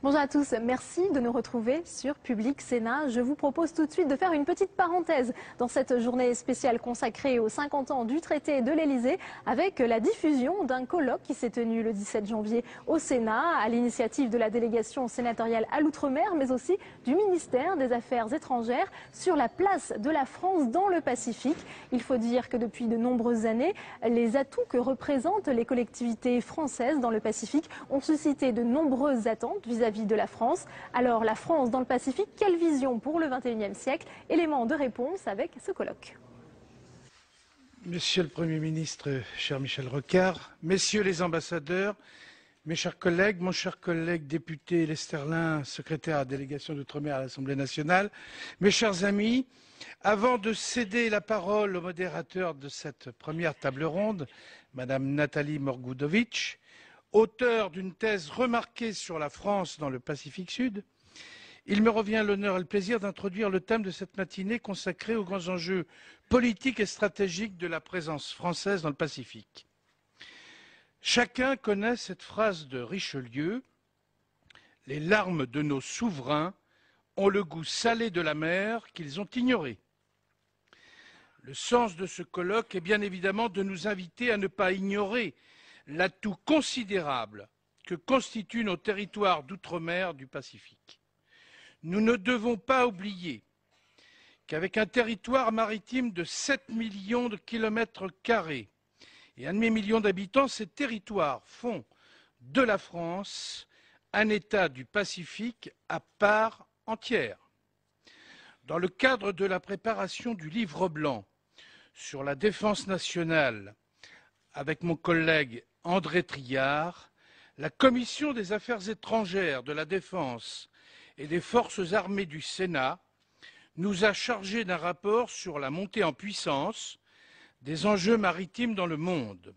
Bonjour à tous, merci de nous retrouver sur Public Sénat. Je vous propose tout de suite de faire une petite parenthèse dans cette journée spéciale consacrée aux 50 ans du traité de l'Elysée avec la diffusion d'un colloque qui s'est tenu le 17 janvier au Sénat à l'initiative de la délégation sénatoriale à l'Outre-mer mais aussi du ministère des Affaires étrangères sur la place de la France dans le Pacifique. Il faut dire que depuis de nombreuses années, les atouts que représentent les collectivités françaises dans le Pacifique ont suscité de nombreuses attentes vis-à-vis de la France. Alors la France dans le Pacifique, quelle vision pour le XXIe siècle? Élément de réponse avec ce colloque. Monsieur le Premier ministre, cher Michel Rocard, messieurs les ambassadeurs, mes chers collègues, mon cher collègue député Lesterlin, secrétaire à la délégation d'Outre-mer à l'Assemblée nationale, mes chers amis, avant de céder la parole au modérateur de cette première table ronde, Madame Nathalie Morgoudovic, auteur d'une thèse remarquée sur la France dans le Pacifique Sud, il me revient l'honneur et le plaisir d'introduire le thème de cette matinée consacrée aux grands enjeux politiques et stratégiques de la présence française dans le Pacifique. Chacun connaît cette phrase de Richelieu « Les larmes de nos souverains ont le goût salé de la mer qu'ils ont ignoré ». Le sens de ce colloque est bien évidemment de nous inviter à ne pas ignorer l'atout considérable que constituent nos territoires d'outre-mer du Pacifique. Nous ne devons pas oublier qu'avec un territoire maritime de 7 millions de kilomètres carrés et un demi-million d'habitants, ces territoires font de la France un État du Pacifique à part entière. Dans le cadre de la préparation du livre blanc sur la défense nationale, avec mon collègue André Triard, la Commission des affaires étrangères, de la défense et des forces armées du Sénat nous a chargés d'un rapport sur la montée en puissance des enjeux maritimes dans le monde.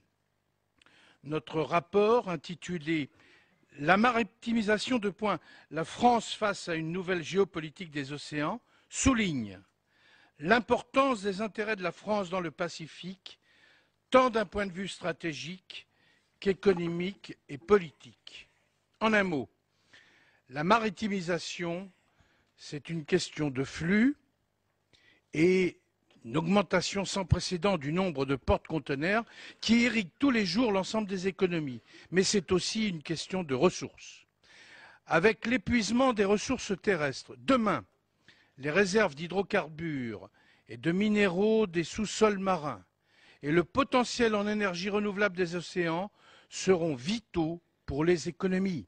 Notre rapport, intitulé « La maritimisation de points, la France face à une nouvelle géopolitique des océans », souligne l'importance des intérêts de la France dans le Pacifique, tant d'un point de vue stratégique qu'économique et politique. En un mot, la maritimisation, c'est une question de flux et une augmentation sans précédent du nombre de porte-conteneurs qui irrigue tous les jours l'ensemble des économies. Mais c'est aussi une question de ressources. Avec l'épuisement des ressources terrestres, demain, les réserves d'hydrocarbures et de minéraux des sous-sols marins et le potentiel en énergie renouvelable des océans seront vitaux pour les économies.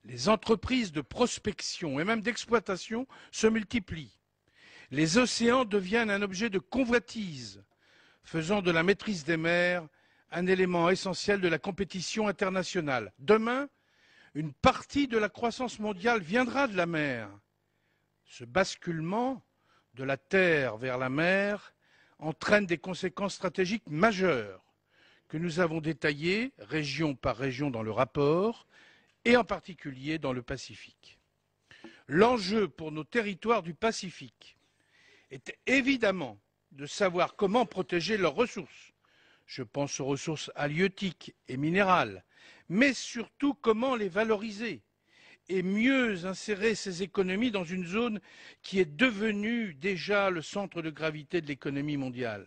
Les entreprises de prospection et même d'exploitation se multiplient. Les océans deviennent un objet de convoitise, faisant de la maîtrise des mers un élément essentiel de la compétition internationale. Demain, une partie de la croissance mondiale viendra de la mer. Ce basculement de la terre vers la mer entraîne des conséquences stratégiques majeures que nous avons détaillées région par région dans le rapport et en particulier dans le Pacifique. L'enjeu pour nos territoires du Pacifique est évidemment de savoir comment protéger leurs ressources. Je pense aux ressources halieutiques et minérales, mais surtout comment les valoriser et mieux insérer ces économies dans une zone qui est devenue déjà le centre de gravité de l'économie mondiale.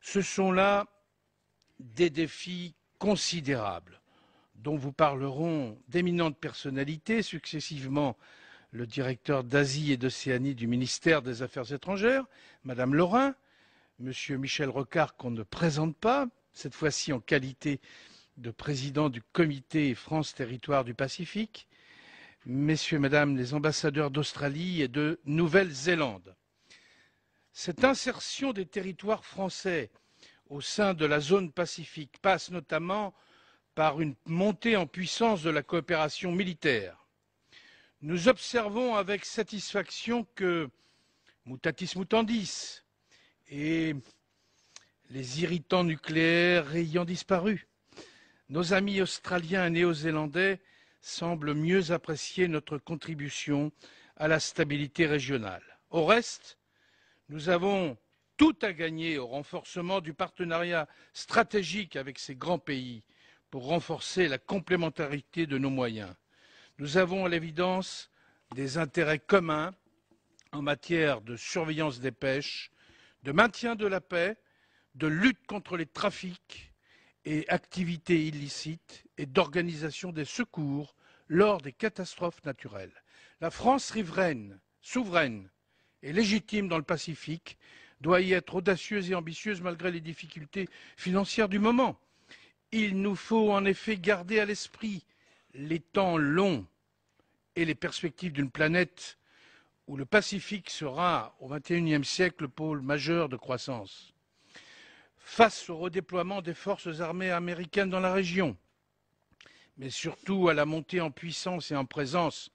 Ce sont là des défis considérables dont vous parleront d'éminentes personnalités, successivement le directeur d'Asie et d'Océanie du ministère des Affaires étrangères, Madame Laurin, Monsieur Michel Rocard, qu'on ne présente pas, cette fois-ci en qualité de président du comité France Territoire du Pacifique, messieurs et mesdames les ambassadeurs d'Australie et de Nouvelle-Zélande. Cette insertion des territoires français au sein de la zone Pacifique passe notamment par une montée en puissance de la coopération militaire. Nous observons avec satisfaction que, mutatis mutandis, et les irritants nucléaires ayant disparu, nos amis australiens et néo-zélandais semblent mieux apprécier notre contribution à la stabilité régionale. Au reste, nous avons tout à gagner au renforcement du partenariat stratégique avec ces grands pays pour renforcer la complémentarité de nos moyens. Nous avons à l'évidence des intérêts communs en matière de surveillance des pêches, de maintien de la paix, de lutte contre les trafics et activités illicites et d'organisation des secours lors des catastrophes naturelles. La France riveraine, souveraine et légitime dans le Pacifique doit y être audacieuse et ambitieuse malgré les difficultés financières du moment. Il nous faut en effet garder à l'esprit les temps longs et les perspectives d'une planète où le Pacifique sera, au XXIe siècle, le pôle majeur de croissance. Face au redéploiement des forces armées américaines dans la région, mais surtout à la montée en puissance et en présence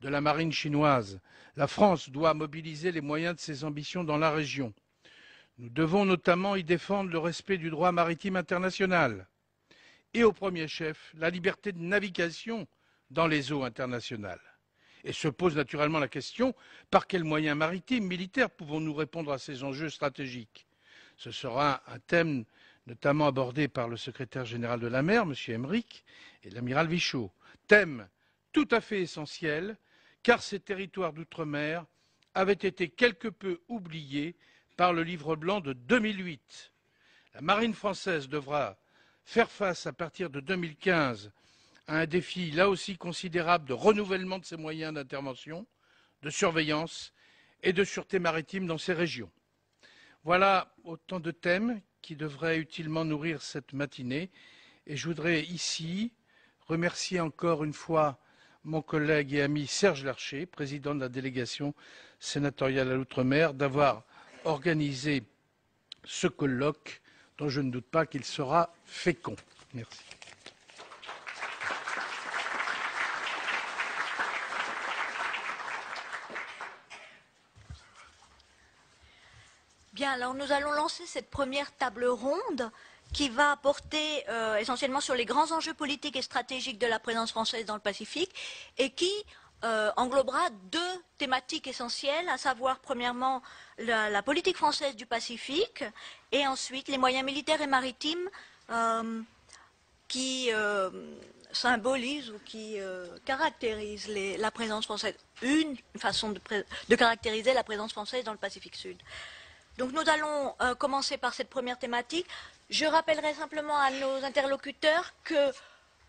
de la marine chinoise, la France doit mobiliser les moyens de ses ambitions dans la région. Nous devons notamment y défendre le respect du droit maritime international et, au premier chef, la liberté de navigation dans les eaux internationales. Et se pose naturellement la question, par quels moyens maritimes, militaires pouvons-nous répondre à ces enjeux stratégiques? Ce sera un thème notamment abordé par le secrétaire général de la mer, M. Emmerich, et l'amiral Vichot. Thème tout à fait essentiel, car ces territoires d'outre-mer avaient été quelque peu oubliés par le livre blanc de 2008. La marine française devra faire face à partir de 2015 à un défi là aussi considérable de renouvellement de ses moyens d'intervention, de surveillance et de sûreté maritime dans ces régions. Voilà autant de thèmes qui devraient utilement nourrir cette matinée et je voudrais ici remercier encore une fois mon collègue et ami Serge Larcher, président de la délégation sénatoriale à l'outre-mer, d'avoir organisé ce colloque dont je ne doute pas qu'il sera fécond. Merci. Bien, alors nous allons lancer cette première table ronde qui va porter essentiellement sur les grands enjeux politiques et stratégiques de la présence française dans le Pacifique et qui englobera deux thématiques essentielles, à savoir premièrement la politique française du Pacifique et ensuite les moyens militaires et maritimes qui symbolisent ou qui caractérisent la présence française. Une façon de caractériser la présence française dans le Pacifique Sud. Donc nous allons commencer par cette première thématique. Je rappellerai simplement à nos interlocuteurs que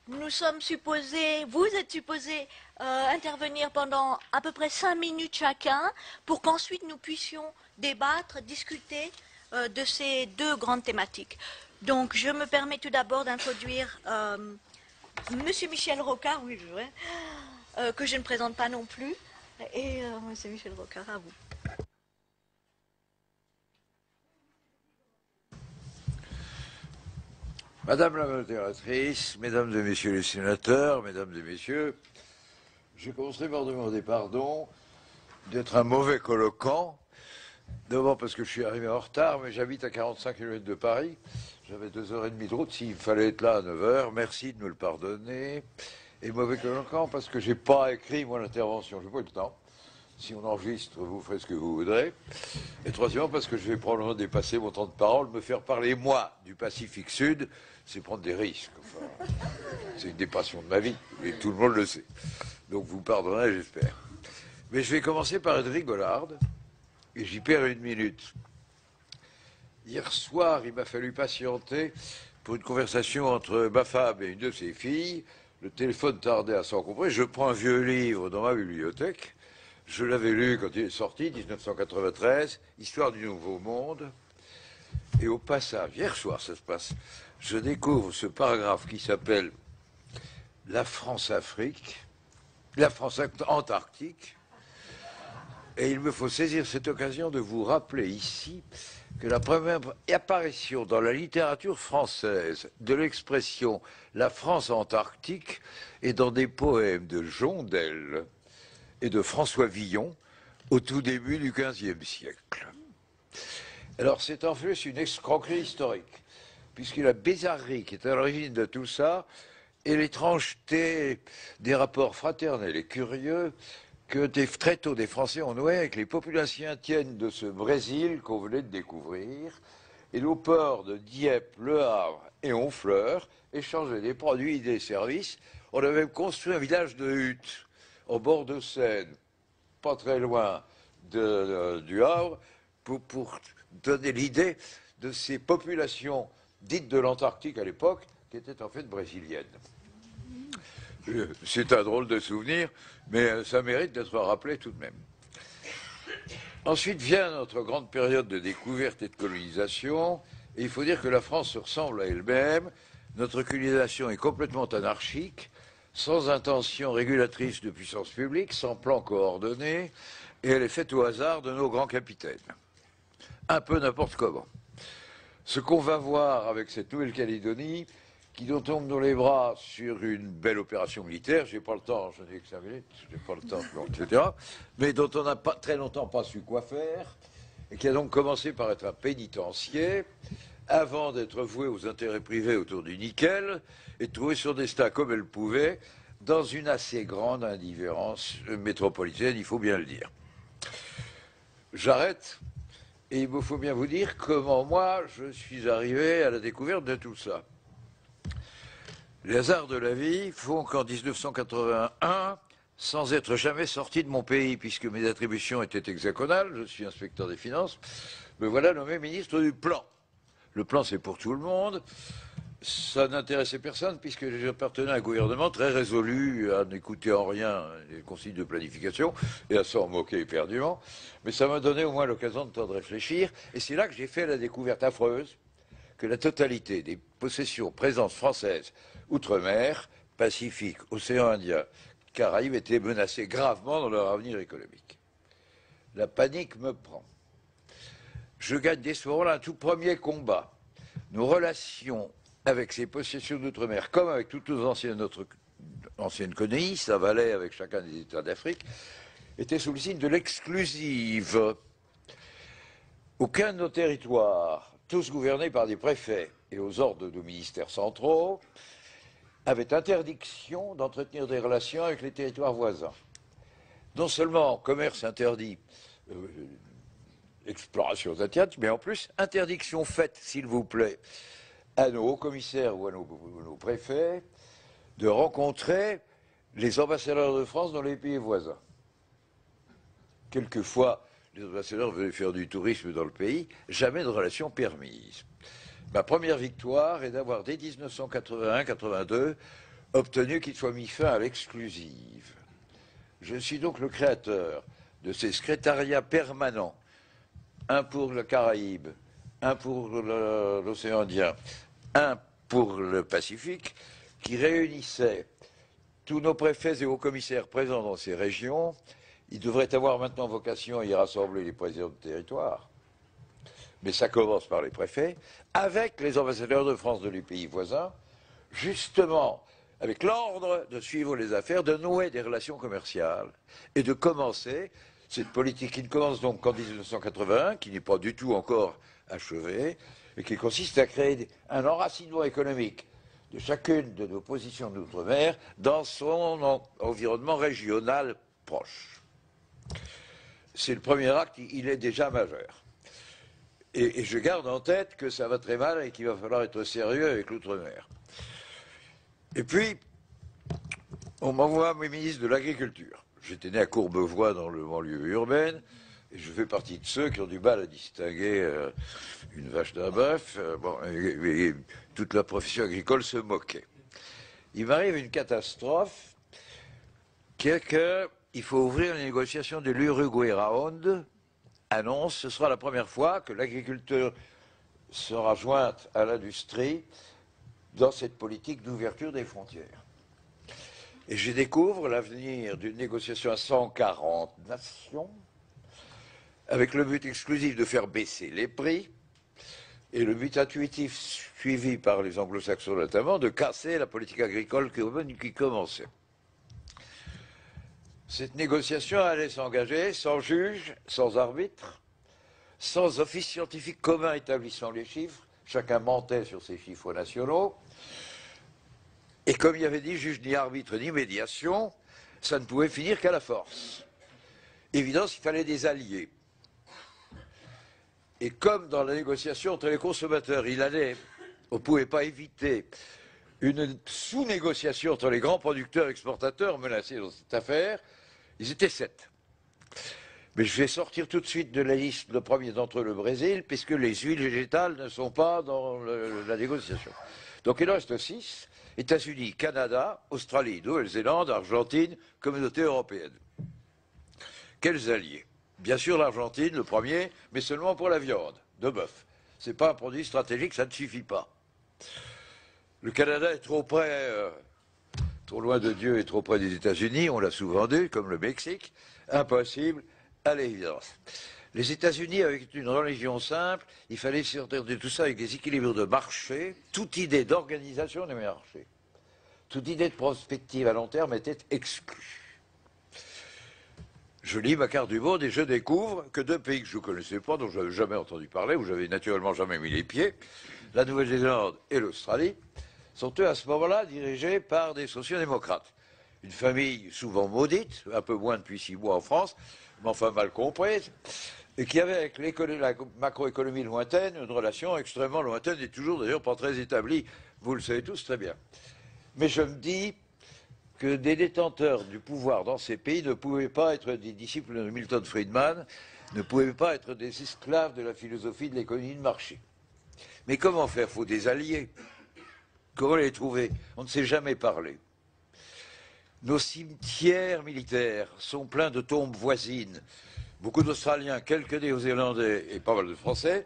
nous sommes supposés, vous êtes supposés intervenir pendant à peu près 5 minutes chacun pour qu'ensuite nous puissions débattre, discuter de ces deux grandes thématiques. Donc je me permets tout d'abord d'introduire Monsieur Michel Rocard, oui, c'est vrai, que je ne présente pas non plus, et Monsieur Michel Rocard, à vous. Madame la modératrice, mesdames et messieurs les sénateurs, mesdames et messieurs, je commencerai par demander pardon d'être un mauvais colloquant. D'abord parce que je suis arrivé en retard, mais j'habite à 45 km de Paris. J'avais 2h30 de route, s'il fallait être là à 9h. Merci de me le pardonner. Et mauvais colloquant parce que je n'ai pas écrit mon intervention. Je n'ai pas eu le temps. Si on enregistre, vous ferez ce que vous voudrez. Et troisièmement, parce que je vais probablement dépasser mon temps de parole, me faire parler, moi, du Pacifique Sud, c'est prendre des risques. Enfin, c'est une des passions de ma vie, et tout le monde le sait. Donc vous pardonnerez, j'espère. Mais je vais commencer par être rigolarde, et j'y perds 1 minute. Hier soir, il m'a fallu patienter pour une conversation entre ma femme et une de ses filles. Le téléphone tardait à s'encombrer. Je prends un vieux livre dans ma bibliothèque. Je l'avais lu quand il est sorti, 1993, Histoire du Nouveau Monde. Et au passage, hier soir ça se passe, je découvre ce paragraphe qui s'appelle La France-Afrique, la France-Antarctique. Et il me faut saisir cette occasion de vous rappeler ici que la première apparition dans la littérature française de l'expression la France-Antarctique est dans des poèmes de Jondel et de François Villon au tout début du XVe siècle. Alors c'est en plus une escroquerie historique, puisque la bizarrerie qui est à l'origine de tout ça est l'étrangeté des rapports fraternels et curieux que très tôt des Français ont noué avec les populations indiennes de ce Brésil qu'on venait de découvrir, et nos ports de Dieppe, Le Havre et Honfleur échangeaient des produits et des services On a même construit un village de huttes au bord de Seine, pas très loin du Havre, pour donner l'idée de ces populations dites de l'Antarctique à l'époque, qui étaient en fait brésiliennes. C'est un drôle de souvenir, mais ça mérite d'être rappelé tout de même. Ensuite vient notre grande période de découverte et de colonisation, et il faut dire que la France se ressemble à elle-même. Notre colonisation est complètement anarchique, sans intention régulatrice de puissance publique, sans plan coordonné, et elle est faite au hasard de nos grands capitaines. Un peu n'importe comment. Ce qu'on va voir avec cette Nouvelle-Calédonie, qui nous tombe dans les bras sur une belle opération militaire, j'ai pas le temps, je n'ai que 5 minutes, j'ai pas le temps, etc., mais dont on n'a pas très longtemps pas su quoi faire, et qui a donc commencé par être un pénitencier, avant d'être voué aux intérêts privés autour du nickel, et de trouver son destin comme elle pouvait, dans une assez grande indifférence métropolitaine, il faut bien le dire. J'arrête, et il me faut bien vous dire comment moi je suis arrivé à la découverte de tout ça. Les hasards de la vie font qu'en 1981, sans être jamais sorti de mon pays, puisque mes attributions étaient hexagonales, je suis inspecteur des finances, me voilà nommé ministre du plan. Le plan, c'est pour tout le monde. Ça n'intéressait personne, puisque j'appartenais à un gouvernement très résolu à n'écouter en rien les consignes de planification, et à s'en moquer éperdument. Mais ça m'a donné au moins l'occasion de temps de réfléchir, et c'est là que j'ai fait la découverte affreuse que la totalité des possessions présentes françaises outre-mer, Pacifique, océan Indien, Caraïbes étaient menacées gravement dans leur avenir économique. La panique me prend. Je gagne dès ce moment-là un tout premier combat. Nos relations avec ces possessions d'outre-mer, comme avec toutes nos anciennes colonies, ça valait avec chacun des États d'Afrique, étaient sous le signe de l'exclusive. Aucun de nos territoires, tous gouvernés par des préfets et aux ordres de nos ministères centraux, avait interdiction d'entretenir des relations avec les territoires voisins. Non seulement commerce interdit, exploration asiatique, mais en plus interdiction faite, s'il vous plaît, à nos hauts commissaires ou à nos préfets de rencontrer les ambassadeurs de France dans les pays voisins. Quelquefois, les ambassadeurs venaient faire du tourisme dans le pays, jamais de relations permises. Ma première victoire est d'avoir, dès 1981-82, obtenu qu'il soit mis fin à l'exclusive. Je suis donc le créateur de ces secrétariats permanents, un pour le Caraïbe, un pour l'océan Indien, un pour le Pacifique, qui réunissaient tous nos préfets et hauts commissaires présents dans ces régions. Ils devraient avoir maintenant vocation à y rassembler les présidents de territoire. Mais ça commence par les préfets, avec les ambassadeurs de France de les pays voisins, justement avec l'ordre de suivre les affaires, de nouer des relations commerciales et de commencer cette politique qui ne commence donc qu'en 1981, qui n'est pas du tout encore achevée, et qui consiste à créer un enracinement économique de chacune de nos positions d'outre-mer dans son environnement régional proche. C'est le premier acte, il est déjà majeur. Et je garde en tête que ça va très mal et qu'il va falloir être sérieux avec l'outre-mer. Et puis, on m'envoie mes ministres de l'Agriculture. J'étais né à Courbevoie dans le banlieue urbaine, et je fais partie de ceux qui ont du mal à distinguer une vache d'un bœuf. Et toute la profession agricole se moquait. Il m'arrive une catastrophe qui est qu'il faut ouvrir les négociations de l'Uruguay Round. Annonce, ce sera la première fois que l'agriculture sera jointe à l'industrie dans cette politique d'ouverture des frontières. Et je découvre l'avenir d'une négociation à 140 nations, avec le but exclusif de faire baisser les prix, et le but intuitif suivi par les anglo-saxons notamment, de casser la politique agricole qui commençait. Cette négociation allait s'engager sans juge, sans arbitre, sans office scientifique commun établissant les chiffres. Chacun mentait sur ses chiffres nationaux. Et comme il y avait ni juge, ni arbitre, ni médiation, ça ne pouvait finir qu'à la force. Évidence, il fallait des alliés. Et comme dans la négociation entre les consommateurs, on ne pouvait pas éviter une sous-négociation entre les grands producteurs et exportateurs menacés dans cette affaire. Ils étaient 7. Mais je vais sortir tout de suite de la liste le premier d'entre eux, le Brésil, puisque les huiles végétales ne sont pas dans la négociation. Donc il en reste 6. États-Unis, Canada, Australie, Nouvelle-Zélande, Argentine, Communauté européenne. Quels alliés? Bien sûr l'Argentine, le premier, mais seulement pour la viande de bœuf. Ce n'est pas un produit stratégique, ça ne suffit pas. Le Canada est trop près, trop loin de Dieu et trop près des États-Unis, on l'a souvent dit, comme le Mexique. Impossible, à l'évidence. Les États-Unis, avec une religion simple, il fallait sortir de tout ça avec des équilibres de marché. Toute idée d'organisation des marchés, toute idée de prospective à long terme était exclue. Je lis ma carte du monde et je découvre que 2 pays que je ne connaissais pas, dont je n'avais jamais entendu parler, où j'avais naturellement jamais mis les pieds, la Nouvelle-Zélande et l'Australie, sont eux à ce moment-là dirigés par des sociodémocrates. Une famille souvent maudite, un peu moins depuis 6 mois en France, mais enfin mal comprise, et qui avait avec la macroéconomie lointaine une relation extrêmement lointaine et toujours d'ailleurs pas très établie. Vous le savez tous très bien. Mais je me dis que des détenteurs du pouvoir dans ces pays ne pouvaient pas être des disciples de Milton Friedman, ne pouvaient pas être des esclaves de la philosophie de l'économie de marché. Mais comment faire? Il faut des alliés. Comment les trouver? On ne sait jamais parler. Nos cimetières militaires sont pleins de tombes voisines. Beaucoup d'Australiens, quelques Néo-Zélandais et pas mal de Français.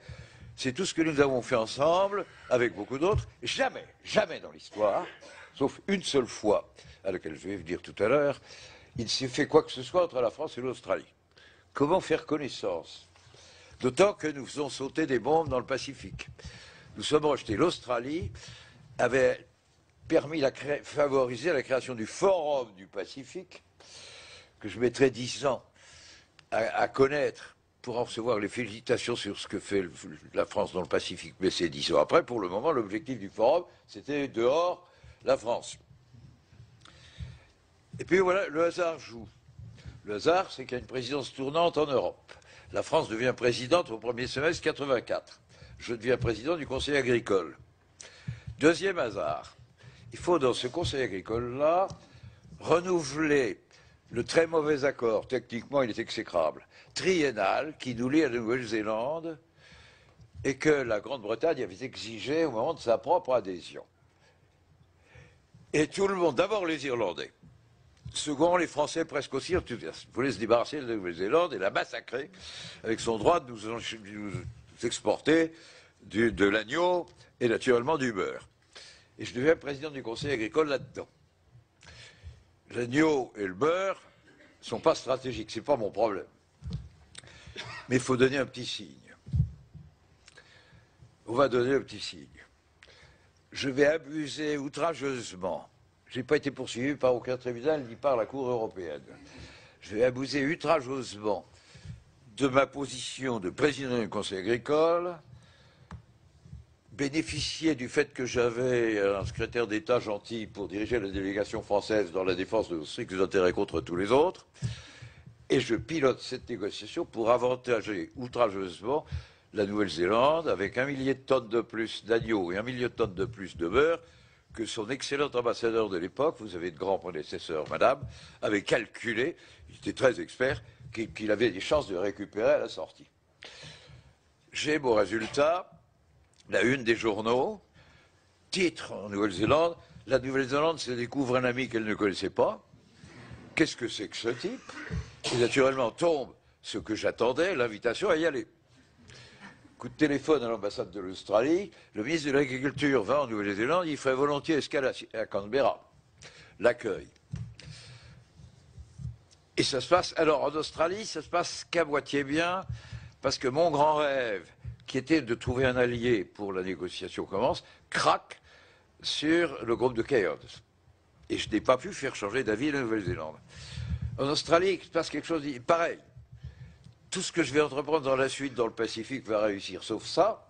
C'est tout ce que nous avons fait ensemble, avec beaucoup d'autres. Jamais, jamais dans l'histoire, sauf une seule fois, à laquelle je vais venir tout à l'heure, il s'est fait quoi que ce soit entre la France et l'Australie. Comment faire connaissance? D'autant que nous faisons sauter des bombes dans le Pacifique. Nous sommes rejetés. L'Australie avait permis favoriser la création du Forum du Pacifique, que je mettrai 10 ans à connaître pour en recevoir les félicitations sur ce que fait la France dans le Pacifique. Mais c'est 10 ans après. Pour le moment, l'objectif du Forum, c'était dehors la France. Et puis voilà, le hasard joue. Le hasard, c'est qu'il y a une présidence tournante en Europe. La France devient présidente au premier semestre 84. Je deviens président du Conseil agricole. Deuxième hasard, il faut dans ce Conseil agricole-là renouveler le très mauvais accord, techniquement il est exécrable, triennal, qui nous lie à la Nouvelle-Zélande et que la Grande-Bretagne avait exigé au moment de sa propre adhésion. Et tout le monde, d'abord les Irlandais, second les Français presque aussi enthousiastes, voulaient se débarrasser de la Nouvelle-Zélande et la massacrer avec son droit de nous exporter de l'agneau et naturellement du beurre. Et je deviens président du Conseil agricole là-dedans. L'agneau et le beurre ne sont pas stratégiques, ce n'est pas mon problème. Mais il faut donner un petit signe. On va donner un petit signe. Je vais abuser outrageusement. Je n'ai pas été poursuivi par aucun tribunal ni par la Cour européenne. Je vais abuser outrageusement de ma position de président du Conseil agricole, bénéficier du fait que j'avais un secrétaire d'État gentil pour diriger la délégation française dans la défense de nos stricts intérêts contre tous les autres, et je pilote cette négociation pour avantager outrageusement la Nouvelle-Zélande avec 1 millier de tonnes de plus d'agneau et 1 million de tonnes de plus de beurre que son excellent ambassadeur de l'époque, vous avez de grands prédécesseurs, madame, avait calculé, il était très expert, qu'il avait des chances de récupérer à la sortie. J'ai mon résultat. La une des journaux, titre en Nouvelle-Zélande, la Nouvelle-Zélande se découvre un ami qu'elle ne connaissait pas. Qu'est-ce que c'est que ce type? Et naturellement tombe ce que j'attendais, l'invitation à y aller. Coup de téléphone à l'ambassade de l'Australie, le ministre de l'Agriculture va en Nouvelle-Zélande, il ferait volontiers escale à Canberra. L'accueil. Et ça se passe, alors en Australie, ça se passe qu'à moitié bien, parce que mon grand rêve, qui était de trouver un allié pour la négociation commence, craque sur le groupe de Cairns. Et je n'ai pas pu faire changer d'avis la Nouvelle-Zélande. En Australie, il se passe quelque chose de pareil. Tout ce que je vais entreprendre dans la suite, dans le Pacifique, va réussir, sauf ça.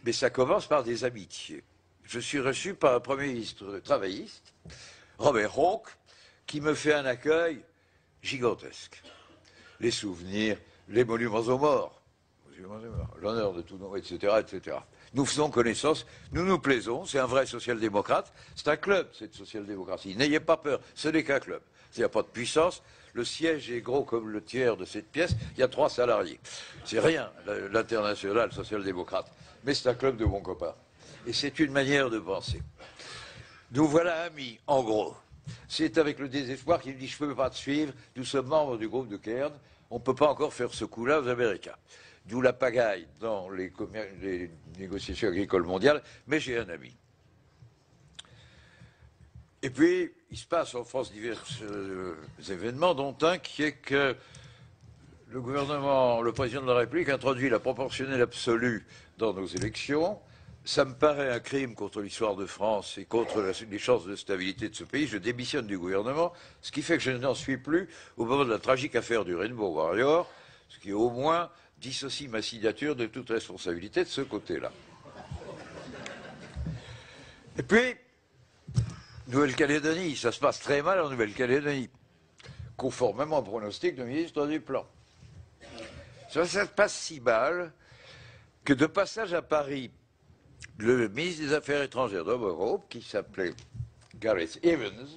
Mais ça commence par des amitiés. Je suis reçu par un Premier ministre travailliste, Robert Hawke, qui me fait un accueil gigantesque. Les souvenirs, les monuments aux morts, l'honneur de tout nom, etc., etc. Nous faisons connaissance, nous nous plaisons, c'est un vrai social-démocrate, c'est un club, cette social-démocratie. N'ayez pas peur, ce n'est qu'un club. Il n'y a pas de puissance, le siège est gros comme le tiers de cette pièce, il y a 3 salariés. C'est rien, l'international social-démocrate. Mais c'est un club de bons copains. Et c'est une manière de penser. Nous voilà amis, en gros. C'est avec le désespoir qu'il me dit « je ne peux pas te suivre, nous sommes membres du groupe de Cairns, on ne peut pas encore faire ce coup-là aux Américains ». D'où la pagaille dans les négociations agricoles mondiales, mais j'ai un ami. Et puis, il se passe en France divers événements, dont un qui est que le gouvernement, le président de la République introduit la proportionnelle absolue dans nos élections. Ça me paraît un crime contre l'histoire de France et contre les chances de stabilité de ce pays. Je démissionne du gouvernement, ce qui fait que je n'en suis plus au moment de la tragique affaire du Rainbow Warrior, ce qui au moins dissocie ma signature de toute responsabilité de ce côté-là. Et puis, Nouvelle-Calédonie, ça se passe très mal en Nouvelle-Calédonie, conformément au pronostic du ministre du Plan. Ça se passe si mal que de passage à Paris, le ministre des Affaires étrangères d'Europe, qui s'appelait Gareth Evans,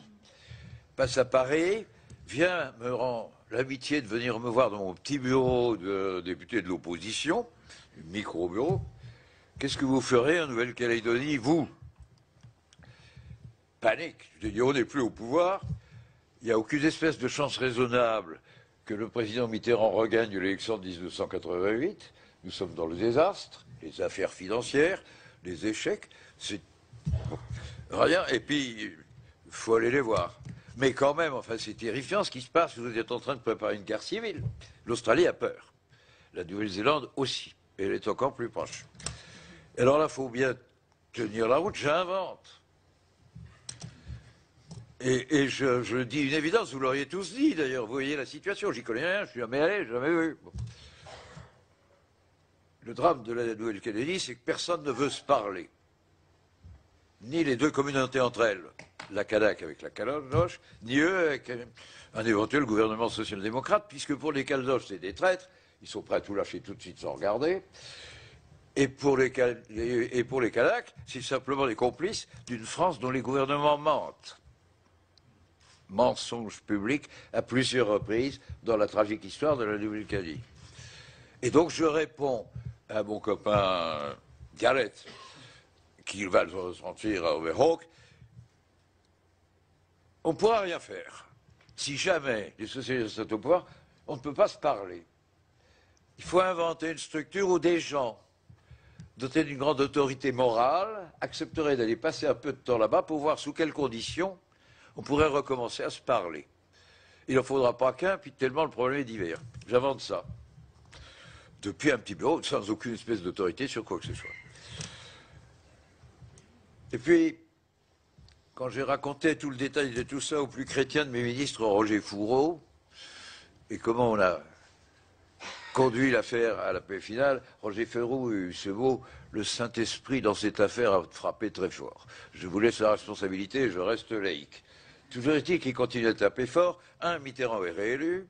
passe à Paris, vient me rendre l'amitié de venir me voir dans mon petit bureau de député de l'opposition, micro-bureau. Qu'est-ce que vous ferez en Nouvelle-Calédonie, vous? Panique. Je dis, on n'est plus au pouvoir. Il n'y a aucune espèce de chance raisonnable que le président Mitterrand regagne l'élection de 1988. Nous sommes dans le désastre, les affaires financières, les échecs. C'est rien. Et puis, il faut aller les voir. Mais quand même, enfin, c'est terrifiant ce qui se passe. Vous êtes en train de préparer une guerre civile. L'Australie a peur. La Nouvelle-Zélande aussi. Et elle est encore plus proche. Alors là, il faut bien tenir la route. J'invente. Et je dis une évidence, vous l'auriez tous dit d'ailleurs. Vous voyez la situation. J'y connais rien, je suis jamais allé, jamais vu. Bon. Le drame de la Nouvelle-Calédonie, c'est que personne ne veut se parler. Ni les deux communautés entre elles, la Kanak avec la Caldoche, ni eux avec un éventuel gouvernement social-démocrate, puisque pour les Caldoches, c'est des traîtres, ils sont prêts à tout lâcher tout de suite sans regarder. Et pour les Kanak, c'est simplement les complices d'une France dont les gouvernements mentent. Mensonge public à plusieurs reprises dans la tragique histoire de la Nouvelle-Calédonie. Et donc je réponds à mon copain Gareth, qui va le ressentir à Overhawk, on ne pourra rien faire. Si jamais les socialistes sont au pouvoir, on ne peut pas se parler. Il faut inventer une structure où des gens dotés d'une grande autorité morale accepteraient d'aller passer un peu de temps là-bas pour voir sous quelles conditions on pourrait recommencer à se parler. Il n'en faudra pas qu'un, puis tellement le problème est divers. J'invente ça. Depuis un petit bureau, sans aucune espèce d'autorité sur quoi que ce soit. Et puis, quand j'ai raconté tout le détail de tout ça au plus chrétien de mes ministres, Roger Fourreau, et comment on a conduit l'affaire à la paix finale, Roger Fourreau a eu ce mot, le Saint-Esprit dans cette affaire a frappé très fort. Je vous laisse la responsabilité, je reste laïque. Toujours est-il qu'il continue à taper fort. Un, Mitterrand est réélu.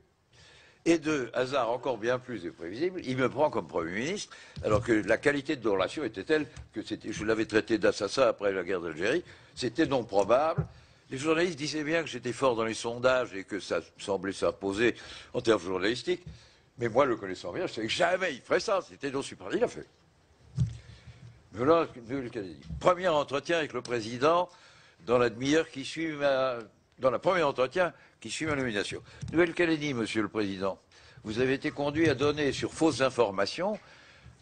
Et deux, hasard encore bien plus imprévisible, il me prend comme Premier ministre, alors que la qualité de nos relations était telle que je l'avais traité d'assassin après la guerre d'Algérie. C'était non probable. Les journalistes disaient bien que j'étais fort dans les sondages et que ça semblait s'imposer en termes journalistiques. Mais moi, le connaissant bien, je savais que jamais il ferait ça. C'était non super. Il l'a fait. Mais là, premier entretien avec le président dans la demi-heure qui suit dans le premier entretien qui suit ma nomination. Nouvelle-Calédonie, Monsieur le Président, vous avez été conduit à donner sur fausses informations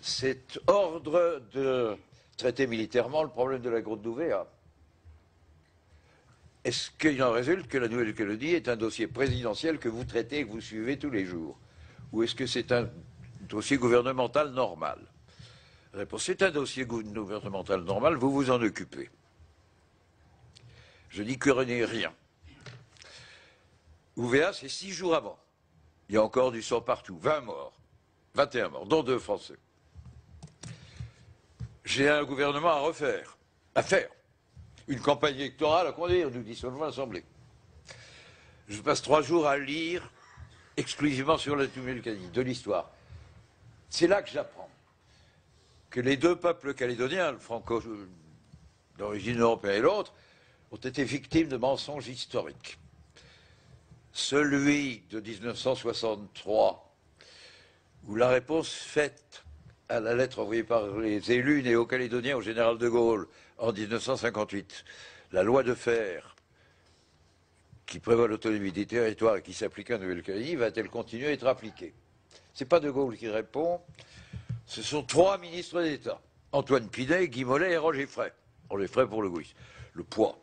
cet ordre de traiter militairement le problème de la grotte d'Ouvéa. Est-ce qu'il en résulte que la Nouvelle-Calédonie est un dossier présidentiel que vous traitez et que vous suivez tous les jours? Ou est-ce que c'est un dossier gouvernemental normal? Réponse, c'est un dossier gouvernemental normal, vous vous en occupez. Je n'y connais rien. Ouvéa, c'est 6 jours avant. Il y a encore du sang partout. 20 morts. 21 morts, dont 2 Français. J'ai un gouvernement à refaire. À faire. Une campagne électorale à conduire, nous dissolvons l'Assemblée. Je passe 3 jours à lire exclusivement sur la Nouvelle-Calédonie, de l'histoire. C'est là que j'apprends. que les deux peuples calédoniens, le franco d'origine européenne et l'autre, ont été victimes de mensonges historiques. Celui de 1963, où la réponse faite à la lettre envoyée par les élus néo-calédoniens au général de Gaulle en 1958, la loi de fer qui prévoit l'autonomie des territoires et qui s'applique à Nouvelle-Calédonie, va-t-elle continuer à être appliquée? Ce n'est pas de Gaulle qui répond, ce sont trois ministres d'État, Antoine Pinet, Guy Mollet et Roger Frey. Roger Frey pour le GOUIS. Le poids.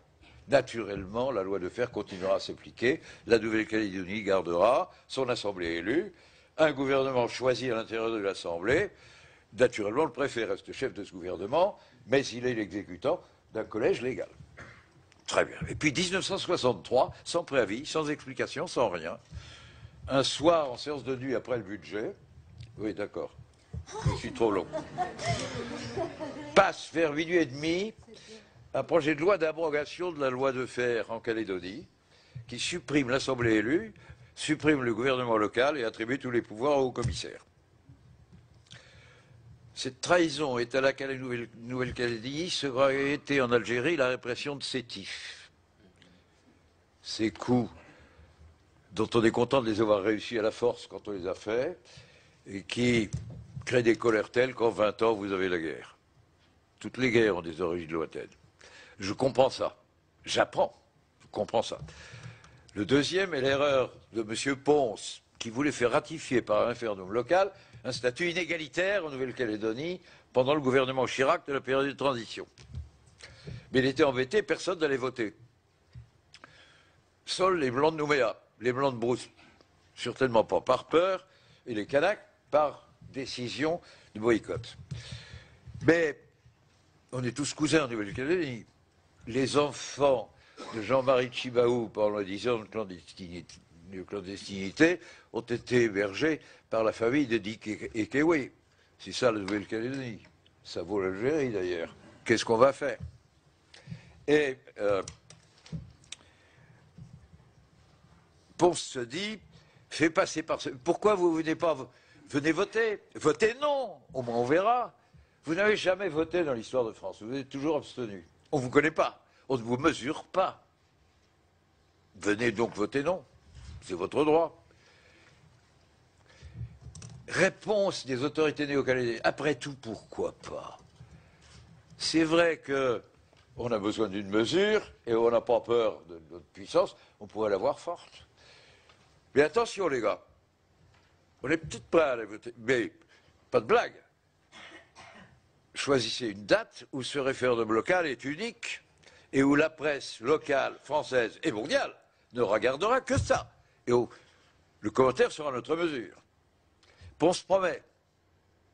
Naturellement, la loi de fer continuera à s'appliquer, la Nouvelle-Calédonie gardera son assemblée élue, un gouvernement choisi à l'intérieur de l'assemblée. Naturellement, le préfet reste chef de ce gouvernement, mais il est l'exécutant d'un collège légal. Très bien. Et puis 1963, sans préavis, sans explication, sans rien, un soir en séance de nuit après le budget, oui d'accord, je suis trop long, passe vers minuit et demi un projet de loi d'abrogation de la loi de fer en Calédonie, qui supprime l'Assemblée élue, supprime le gouvernement local et attribue tous les pouvoirs au commissaire. Cette trahison est à laquelle la Nouvelle-Calédonie sera été en Algérie la répression de Sétif. Ces coups dont on est content de les avoir réussis à la force quand on les a faits et qui créent des colères telles qu'en 20 ans vous avez la guerre. Toutes les guerres ont des origines lointaines. Je comprends ça. J'apprends. Je comprends ça. Le deuxième est l'erreur de M. Ponce qui voulait faire ratifier par un référendum local un statut inégalitaire en Nouvelle-Calédonie pendant le gouvernement Chirac de la période de transition. Mais il était embêté, personne n'allait voter. Seuls les Blancs de Nouméa, les Blancs de Brousse, certainement pas par peur, et les Kanaks par décision de boycott. Mais on est tous cousins en Nouvelle-Calédonie. Les enfants de Jean-Marie Tchibaou, pendant les 10 ans de clandestinité, ont été hébergés par la famille de Dick et Kewe. C'est ça la Nouvelle-Calédonie. Ça vaut l'Algérie d'ailleurs. Qu'est-ce qu'on va faire? Et Ponce se dit, fait passer par ce... Pourquoi vous venez pas... Venez voter. Votez non. Au moins on verra. Vous n'avez jamais voté dans l'histoire de France. Vous êtes toujours abstenu. On ne vous connaît pas. On ne vous mesure pas. Venez donc voter non. C'est votre droit. Réponse des autorités néo-calédoniennes. Après tout, pourquoi pas? C'est vrai qu'on a besoin d'une mesure et on n'a pas peur de notre puissance. On pourrait l'avoir forte. Mais attention, les gars. On est peut-être prêts à aller voter. Mais pas de blague. Choisissez une date où ce référendum local est unique et où la presse locale, française et mondiale ne regardera que ça. Et où le commentaire sera à notre mesure. Ponce promet,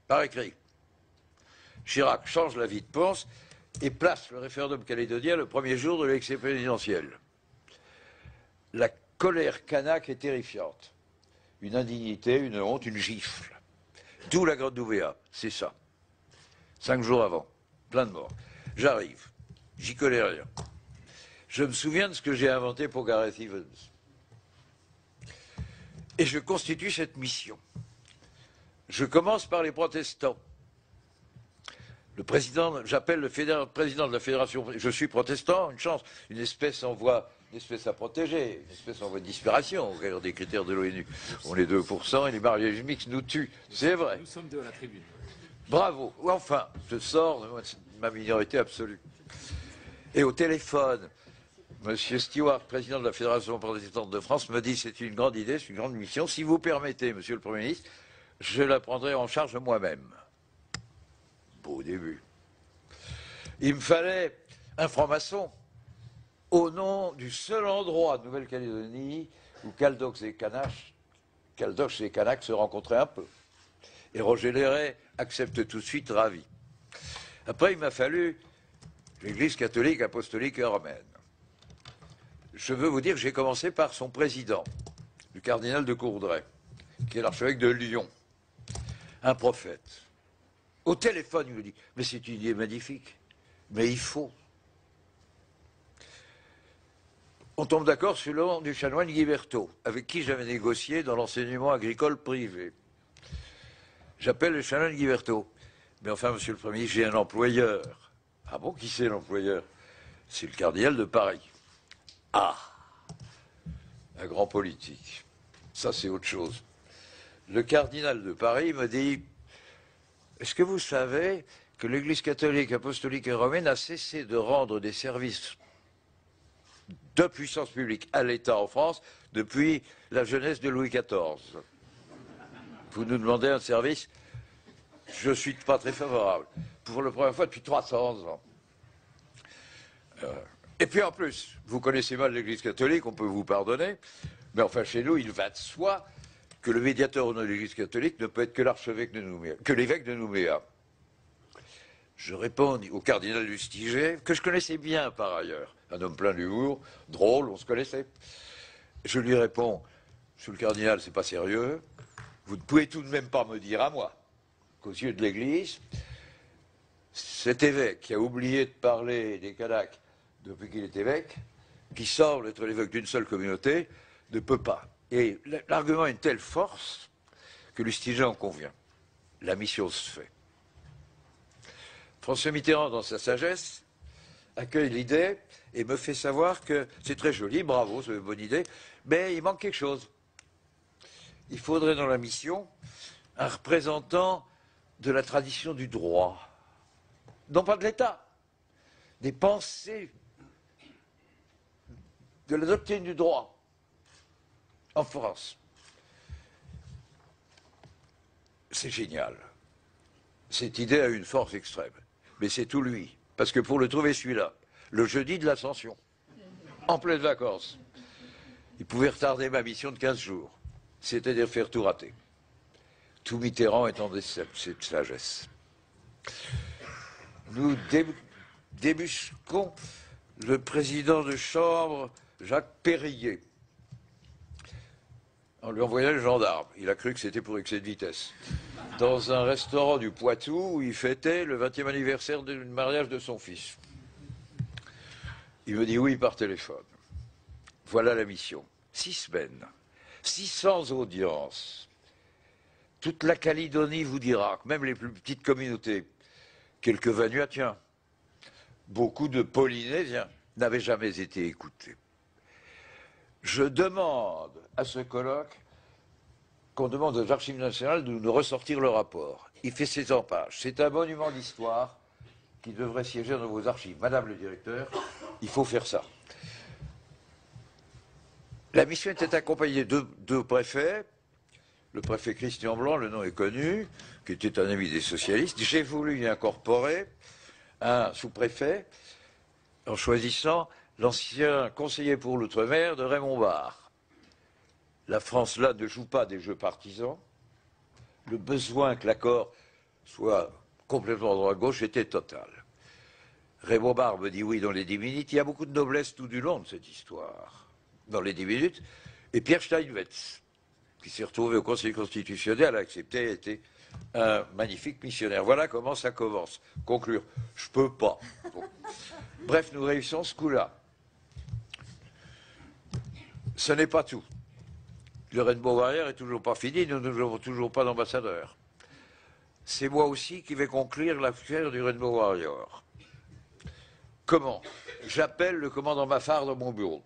par écrit. Chirac change la vie de Ponce et place le référendum calédonien le premier jour de l'élection présidentielle. La colère kanak est terrifiante. Une indignité, une honte, une gifle. D'où la Grande Nouvéa, c'est ça. 5 jours avant, plein de morts. J'arrive, j'y connais rien. Je me souviens de ce que j'ai inventé pour Gareth Evans. Et je constitue cette mission. Je commence par les protestants. Le président, j'appelle le président de la fédération, je suis protestant, une chance, une espèce en voie, une espèce à protéger, une espèce en voie de disparition, au regard des critères de l'ONU. On est 2% et les mariages mixtes nous tuent, c'est vrai. Nous sommes de la tribune. Bravo. Enfin, je sors de ma minorité absolue. Et au téléphone, M. Stewart, président de la Fédération protestante de France, me dit c'est une grande idée, c'est une grande mission. Si vous permettez, Monsieur le Premier ministre, je la prendrai en charge moi-même. Beau début. Il me fallait un franc-maçon au nom du seul endroit de Nouvelle-Calédonie où Caldoche et Kanak se rencontraient un peu. Et Roger Léret accepte tout de suite, ravi. Après, il m'a fallu l'Église catholique, apostolique et romaine. Je veux vous dire que j'ai commencé par son président, le cardinal de Courdray, qui est l'archevêque de Lyon, un prophète. Au téléphone, il me dit, mais c'est une idée magnifique, mais il faut. On tombe d'accord sur le nom du chanoine Guy Berthaud, avec qui j'avais négocié dans l'enseignement agricole privé. J'appelle le chanoine Guy Berthaud. Mais enfin, monsieur le Premier ministre, j'ai un employeur. Ah bon, qui c'est l'employeur? C'est le cardinal de Paris. Ah, un grand politique. Ça, c'est autre chose. Le cardinal de Paris me dit, est-ce que vous savez que l'Église catholique, apostolique et romaine a cessé de rendre des services de puissance publique à l'État en France depuis la jeunesse de Louis XIV? Vous nous demandez un service? Je ne suis pas très favorable. Pour la première fois depuis 300 ans. Et puis en plus, vous connaissez mal l'Église catholique, on peut vous pardonner, mais enfin chez nous, il va de soi que le médiateur au nom de l'Église catholique ne peut être que l'archevêque de Nouméa, que l'évêque de Nouméa. Je réponds au cardinal Lustiger, que je connaissais bien par ailleurs, un homme plein d'humour, drôle, on se connaissait. Je lui réponds, monsieur le cardinal, c'est pas sérieux, vous ne pouvez tout de même pas me dire à moi qu'aux yeux de l'Église, cet évêque qui a oublié de parler des Kanaks depuis qu'il est évêque, qui semble être l'évêque d'une seule communauté, ne peut pas. Et l'argument a une telle force que Lustiger en convient. La mission se fait. François Mitterrand, dans sa sagesse, accueille l'idée et me fait savoir que c'est très joli, bravo, c'est une bonne idée, mais il manque quelque chose. Il faudrait dans la mission un représentant de la tradition du droit. Non pas de l'État, des pensées de la doctrine du droit en France. C'est génial. Cette idée a une force extrême. Mais c'est tout lui. Parce que pour le trouver celui-là, le jeudi de l'Ascension, en pleine vacances, il pouvait retarder ma mission de 15 jours. C'est-à-dire faire tout rater. Tout Mitterrand étant de cette sagesse. Nous débusquons le président de chambre, Jacques Périer, en lui envoyant le gendarme. Il a cru que c'était pour excès de vitesse. Dans un restaurant du Poitou où il fêtait le 20e anniversaire du mariage de son fils. Il me dit oui par téléphone. Voilà la mission. 6 semaines, 600 audiences. Toute la Calédonie vous dira, même les plus petites communautés, quelques Vanuatiens, beaucoup de Polynésiens n'avaient jamais été écoutés. Je demande à ce colloque qu'on demande aux archives nationales de nous ressortir le rapport. Il fait 600 pages. C'est un monument d'histoire qui devrait siéger dans vos archives. Madame le directeur, il faut faire ça. La mission était accompagnée de 2 préfets, le préfet Christian Blanc, le nom est connu, qui était un ami des socialistes. J'ai voulu y incorporer un sous-préfet en choisissant l'ancien conseiller pour l'outre-mer de Raymond Barre. La France, là, ne joue pas des jeux partisans. Le besoin que l'accord soit complètement droit-gauche était total. Raymond Barre me dit oui dans les 10 minutes. Il y a beaucoup de noblesse tout du long de cette histoire. Dans les 10 minutes. Et Pierre Steinmetz, qui s'est retrouvé au Conseil constitutionnel, a accepté, a été un magnifique missionnaire. Voilà comment ça commence. Conclure. Je peux pas. Bon. Bref, nous réussissons ce coup-là. Ce n'est pas tout. Le Rainbow Warrior est toujours pas fini, nous n'avons toujours pas d'ambassadeur. C'est moi aussi qui vais conclure l'affaire du Rainbow Warrior. Comment? J'appelle le commandant Maffard dans mon bureau.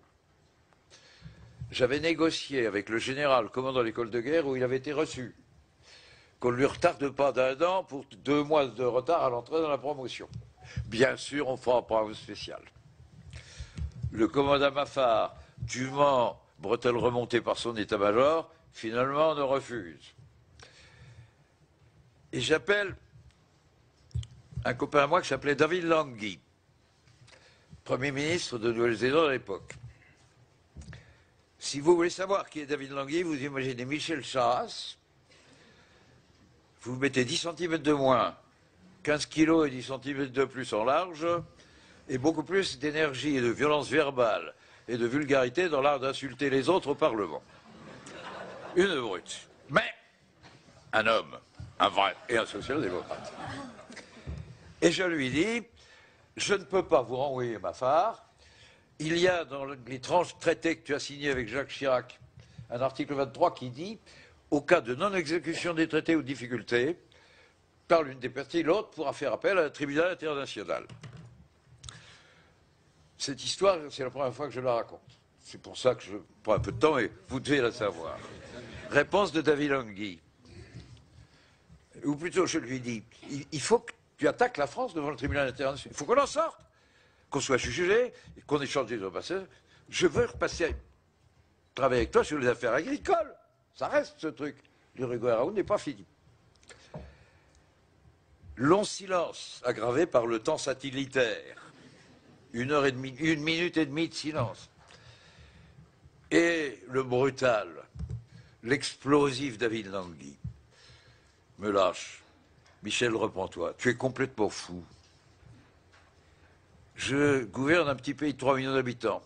J'avais négocié avec le général commandant l'école de guerre où il avait été reçu, qu'on ne lui retarde pas d'1 an pour 2 mois de retard à l'entrée dans la promotion. Bien sûr, on fera un programme spécial. Le commandant Maffard, dûment bretelle remontée par son état-major, finalement on refuse. Et j'appelle un copain à moi qui s'appelait David Langui, Premier ministre de Nouvelle-Zélande à l'époque. Si vous voulez savoir qui est David Langui, vous imaginez Michel Charasse, vous mettez 10 cm de moins, 15 kilos et 10 cm de plus en large, et beaucoup plus d'énergie et de violence verbale et de vulgarité dans l'art d'insulter les autres au Parlement. Une brute. Mais un homme, un vrai et un social-démocrate. Et je lui dis, je ne peux pas vous renvoyer Maffard. Il y a dans l'étrange traité que tu as signé avec Jacques Chirac, un article 23 qui dit, au cas de non-exécution des traités ou de difficultés, par l'une des parties, l'autre pourra faire appel à un tribunal international. Cette histoire, c'est la première fois que je la raconte. C'est pour ça que je prends un peu de temps et vous devez la savoir. Réponse de David Longhi. Ou plutôt, je lui dis, il faut que tu attaques la France devant le tribunal international. Il faut qu'on en sorte, qu'on soit jugé, qu'on échange des ambassadeurs. Je veux repasser travailler avec toi sur les affaires agricoles. Ça reste ce truc. L'Uruguay Raoult n'est pas fini. Long silence aggravé par le temps satellitaire. 1 minute et demie de silence. Et le brutal, l'explosif David Longhi me lâche. Michel, reprends-toi. Tu es complètement fou. Je gouverne un petit pays de 3 millions d'habitants,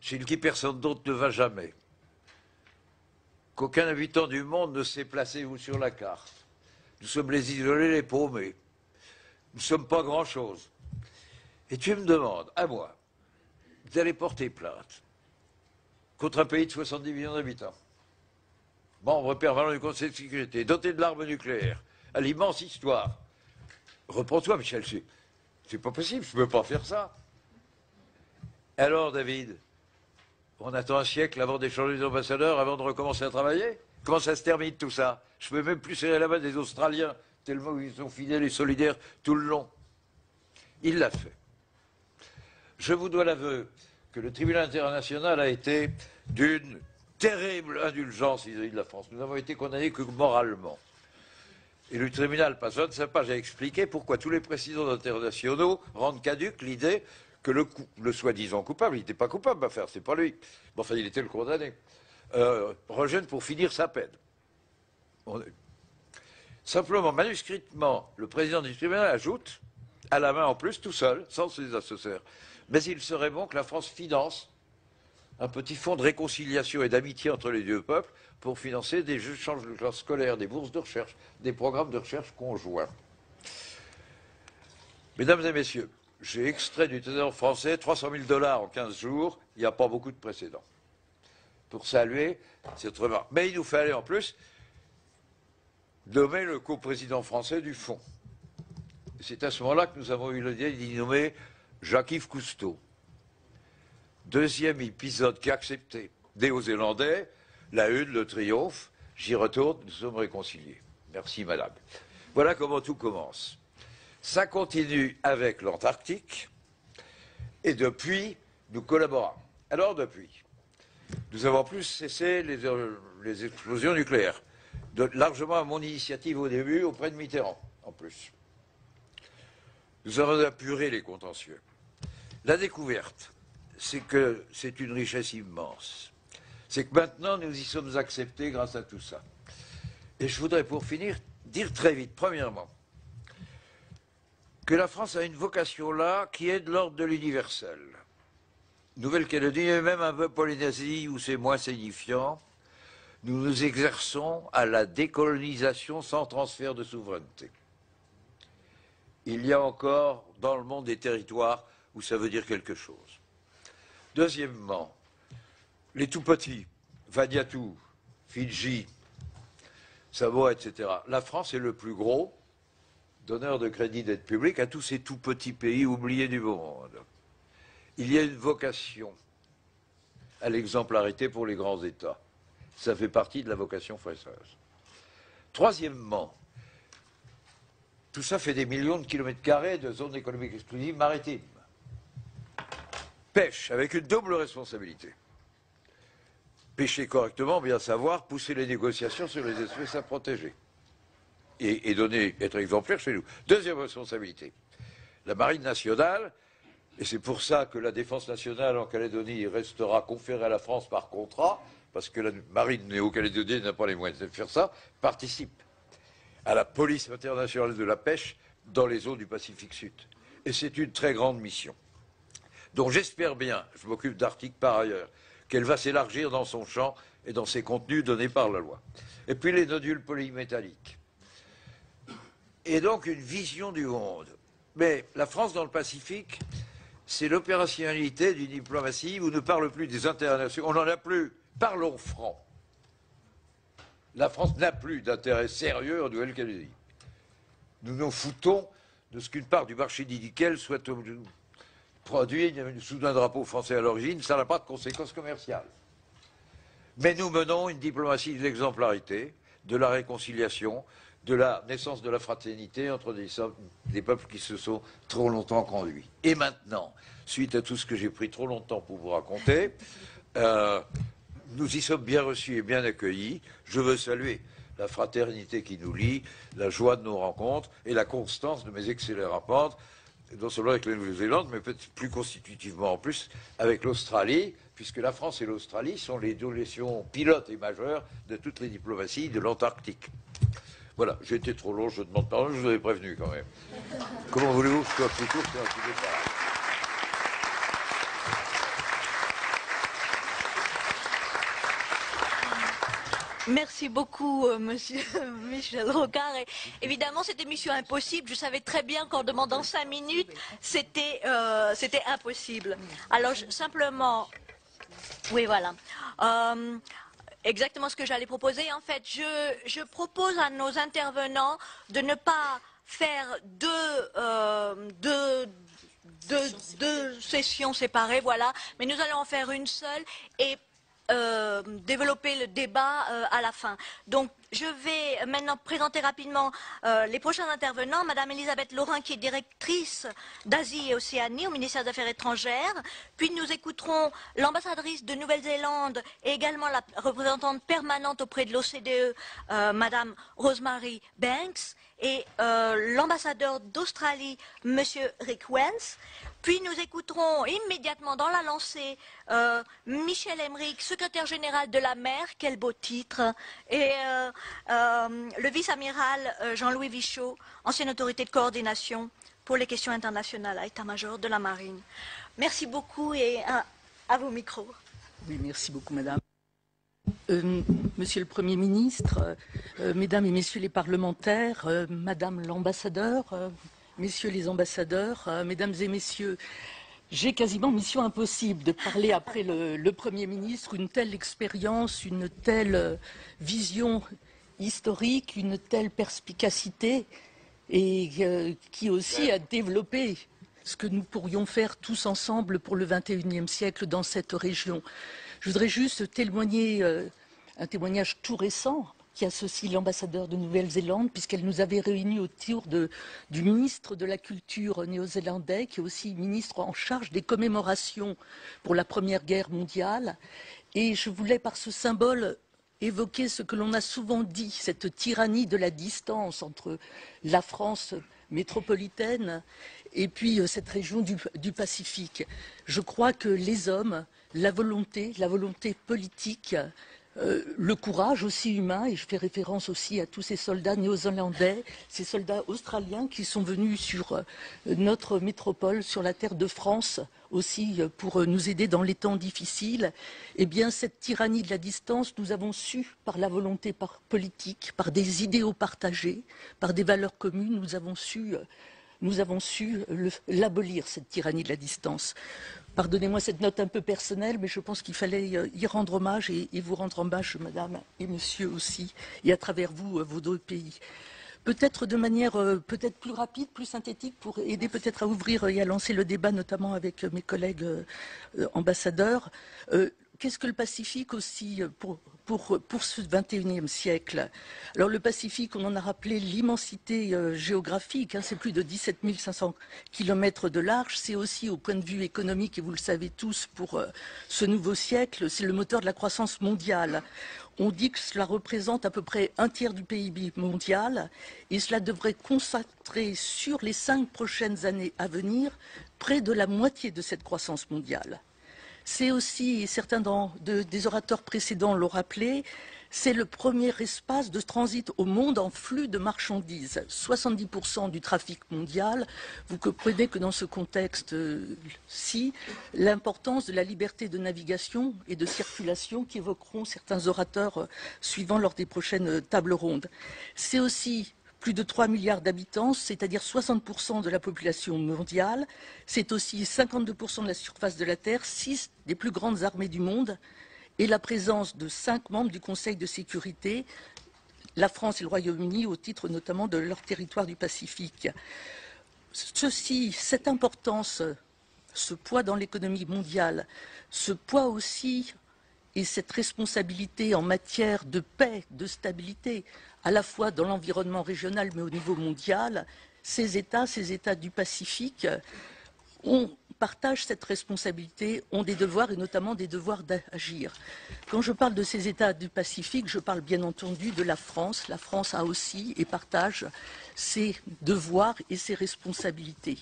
chez qui personne d'autre ne va jamais. Qu'aucun habitant du monde ne sait placer où sur la carte. Nous sommes les isolés, les paumés. Nous ne sommes pas grand-chose. Et tu me demandes, à moi, d'aller porter plainte contre un pays de 70 millions d'habitants, membre permanent du Conseil de sécurité, doté de l'arme nucléaire, à l'immense histoire. Reprends-toi, Michel, c'est pas possible, je ne peux pas faire ça. Alors, David, on attend un siècle avant d'échanger les ambassadeurs, avant de recommencer à travailler? Comment ça se termine tout ça? Je ne peux même plus serrer la main des Australiens, tellement ils sont fidèles et solidaires tout le long. Il l'a fait. Je vous dois l'aveu que le tribunal international a été d'une terrible indulgence vis-à-vis de la France. Nous n'avons été condamnés que moralement. Et le tribunal passe 25 pages à expliquer pourquoi tous les présidents internationaux rendent caduque l'idée que le soi-disant coupable, il n'était pas coupable d'affaire, c'est pas lui. Bon, enfin, il était le condamné. Rejeune pour finir sa peine. Simplement, manuscritement, le président du tribunal ajoute, à la main en plus, tout seul, sans ses assesseurs. Mais il serait bon que la France finance un petit fonds de réconciliation et d'amitié entre les deux peuples pour financer des échanges de classe scolaire, des bourses de recherche, des programmes de recherche conjoints. Mesdames et messieurs, j'ai extrait du Trésor français 300 000 $ en 15 jours. Il n'y a pas beaucoup de précédents. Pour saluer cette remarque. Mais il nous fallait en plus nommer le coprésident français du fonds. C'est à ce moment-là que nous avons eu l'idée d'y nommer Jacques-Yves Cousteau. Deuxième épisode qui a accepté. Néo-Zélandais, la une, le triomphe. J'y retourne, nous sommes réconciliés. Merci, madame. Voilà comment tout commence. Ça continue avec l'Antarctique. Et depuis, nous collaborons. Alors, depuis, nous avons plus cessé les explosions nucléaires. Largement à mon initiative au début, auprès de Mitterrand, en plus. Nous avons apuré les contentieux. La découverte, c'est que c'est une richesse immense. C'est que maintenant, nous y sommes acceptés grâce à tout ça. Et je voudrais, pour finir, dire très vite, premièrement, que la France a une vocation là qui est de l'ordre de l'universel. Nouvelle-Calédonie et même un peu Polynésie où c'est moins signifiant, nous nous exerçons à la décolonisation sans transfert de souveraineté. Il y a encore dans le monde des territoires où ça veut dire quelque chose. Deuxièmement, les tout-petits, Vanuatu, Fidji, Samoa, etc. La France est le plus gros donneur de crédit d'aide publique à tous ces tout-petits pays oubliés du monde. Il y a une vocation à l'exemplarité pour les grands États. Ça fait partie de la vocation française. Troisièmement, tout ça fait des millions de kilomètres carrés de zones économiques exclusives maritimes. Pêche, avec une double responsabilité. Pêcher correctement, bien savoir, pousser les négociations sur les espèces à protéger. Et être exemplaire chez nous. Deuxième responsabilité, la marine nationale, et c'est pour ça que la défense nationale en Calédonie restera conférée à la France par contrat, parce que la marine néo-calédonienne n'a pas les moyens de faire ça, participe à la police internationale de la pêche dans les eaux du Pacifique Sud. Et c'est une très grande mission. Donc j'espère bien, je m'occupe d'Arctique par ailleurs, qu'elle va s'élargir dans son champ et dans ses contenus donnés par la loi. Et puis les nodules polymétalliques. Et donc une vision du monde. Mais la France dans le Pacifique, c'est l'opérationnalité d'une diplomatie où on ne parle plus des internationaux, on n'en a plus. Parlons franc. La France n'a plus d'intérêt sérieux en Nouvelle-Calédonie. nous nous foutons de ce qu'une part du marché du nickel soit produit sous un drapeau français à l'origine, ça n'a pas de conséquences commerciales. Mais nous menons une diplomatie de l'exemplarité, de la réconciliation, de la naissance de la fraternité entre des peuples qui se sont trop longtemps conduits. Et maintenant, suite à tout ce que j'ai pris trop longtemps pour vous raconter, nous y sommes bien reçus et bien accueillis. Je veux saluer la fraternité qui nous lie, la joie de nos rencontres et la constance de mes excellents rapports, non seulement avec la Nouvelle-Zélande, mais peut-être plus constitutivement en plus avec l'Australie, puisque la France et l'Australie sont les deux nations pilotes et majeures de toutes les diplomaties de l'Antarctique. Voilà, j'ai été trop long, je demande pardon, je vous avais prévenu quand même. Comment voulez-vous que je sois plus court que un petit départ? Merci beaucoup, monsieur Michel Rocard. Et évidemment, c'était mission impossible. Je savais très bien qu'en demandant 5 minutes, c'était impossible. Alors, simplement, oui, voilà. Exactement ce que j'allais proposer. En fait, je propose à nos intervenants de ne pas faire deux sessions séparées, voilà. Mais nous allons en faire une seule et développer le débat à la fin. Donc, je vais maintenant présenter rapidement les prochains intervenants. Madame Elisabeth Laurin, qui est directrice d'Asie et Océanie au ministère des Affaires étrangères. Puis nous écouterons l'ambassadrice de Nouvelle-Zélande et également la représentante permanente auprès de l'OCDE, Madame Rosemary Banks, et l'ambassadeur d'Australie, Monsieur Rick Wentz. Puis nous écouterons immédiatement dans la lancée Michel Emmerich, secrétaire général de la mer, quel beau titre, et le vice-amiral Jean-Louis Vichot, ancienne autorité de coordination pour les questions internationales à état-major de la marine. Merci beaucoup et à vos micros. Oui, merci beaucoup, madame. Monsieur le Premier ministre, mesdames et messieurs les parlementaires, madame l'ambassadeur, messieurs les ambassadeurs, mesdames et messieurs, j'ai quasiment mission impossible de parler après le Premier ministre, une telle expérience, une telle vision historique, une telle perspicacité et qui aussi a développé ce que nous pourrions faire tous ensemble pour le XXIe siècle dans cette région. Je voudrais juste témoigner un témoignage tout récent qui associe l'ambassadeur de Nouvelle-Zélande, puisqu'elle nous avait réunis autour du ministre de la Culture néo-zélandais, qui est aussi ministre en charge des commémorations pour la Première Guerre mondiale. Et je voulais, par ce symbole, évoquer ce que l'on a souvent dit, cette tyrannie de la distance entre la France métropolitaine et puis cette région du Pacifique. Je crois que les hommes, la volonté politique, le courage aussi humain, et je fais référence aussi à tous ces soldats néo-zélandais, ces soldats australiens qui sont venus sur notre métropole, sur la terre de France aussi, pour nous aider dans les temps difficiles. Eh bien, cette tyrannie de la distance, nous avons su, par la volonté politique, par des idéaux partagés, par des valeurs communes, nous avons su l'abolir, cette tyrannie de la distance. Pardonnez-moi cette note un peu personnelle, mais je pense qu'il fallait y rendre hommage et vous rendre hommage, madame et monsieur aussi, et à travers vous, vos deux pays. Peut-être de manière peut-être plus rapide, plus synthétique, pour aider peut-être à ouvrir et à lancer le débat, notamment avec mes collègues ambassadeurs. Qu'est-ce que le Pacifique aussi pour ce XXIe siècle? Alors le Pacifique, on en a rappelé l'immensité géographique, hein, c'est plus de 17 500 kilomètres de large, c'est aussi au point de vue économique, et vous le savez tous, pour ce nouveau siècle, c'est le moteur de la croissance mondiale. On dit que cela représente à peu près un tiers du PIB mondial et cela devrait consacrer sur les 5 prochaines années à venir près de la moitié de cette croissance mondiale. C'est aussi, et certains des orateurs précédents l'ont rappelé, c'est le premier espace de transit au monde en flux de marchandises. 70% du trafic mondial. Vous comprenez que dans ce contexte-ci, l'importance de la liberté de navigation et de circulation qu'évoqueront certains orateurs suivants lors des prochaines tables rondes. C'est aussi plus de 3 milliards d'habitants, c'est-à-dire 60% de la population mondiale. C'est aussi 52% de la surface de la Terre, 6 des plus grandes armées du monde et la présence de 5 membres du Conseil de sécurité, la France et le Royaume-Uni au titre notamment de leur territoire du Pacifique. Cette importance, ce poids dans l'économie mondiale, ce poids aussi et cette responsabilité en matière de paix, de stabilité, à la fois dans l'environnement régional mais au niveau mondial, ces États du Pacifique partagent cette responsabilité, ont des devoirs et notamment des devoirs d'agir. Quand je parle de ces États du Pacifique, je parle bien entendu de la France. La France a aussi et partage ses devoirs et ses responsabilités.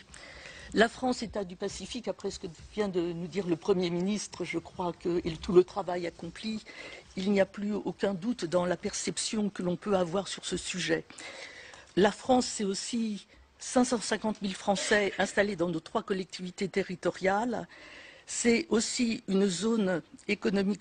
La France, État du Pacifique, après ce que vient de nous dire le Premier ministre, je crois que et tout le travail accompli, il n'y a plus aucun doute dans la perception que l'on peut avoir sur ce sujet. La France, c'est aussi 550 000 Français installés dans nos 3 collectivités territoriales. C'est aussi une zone économique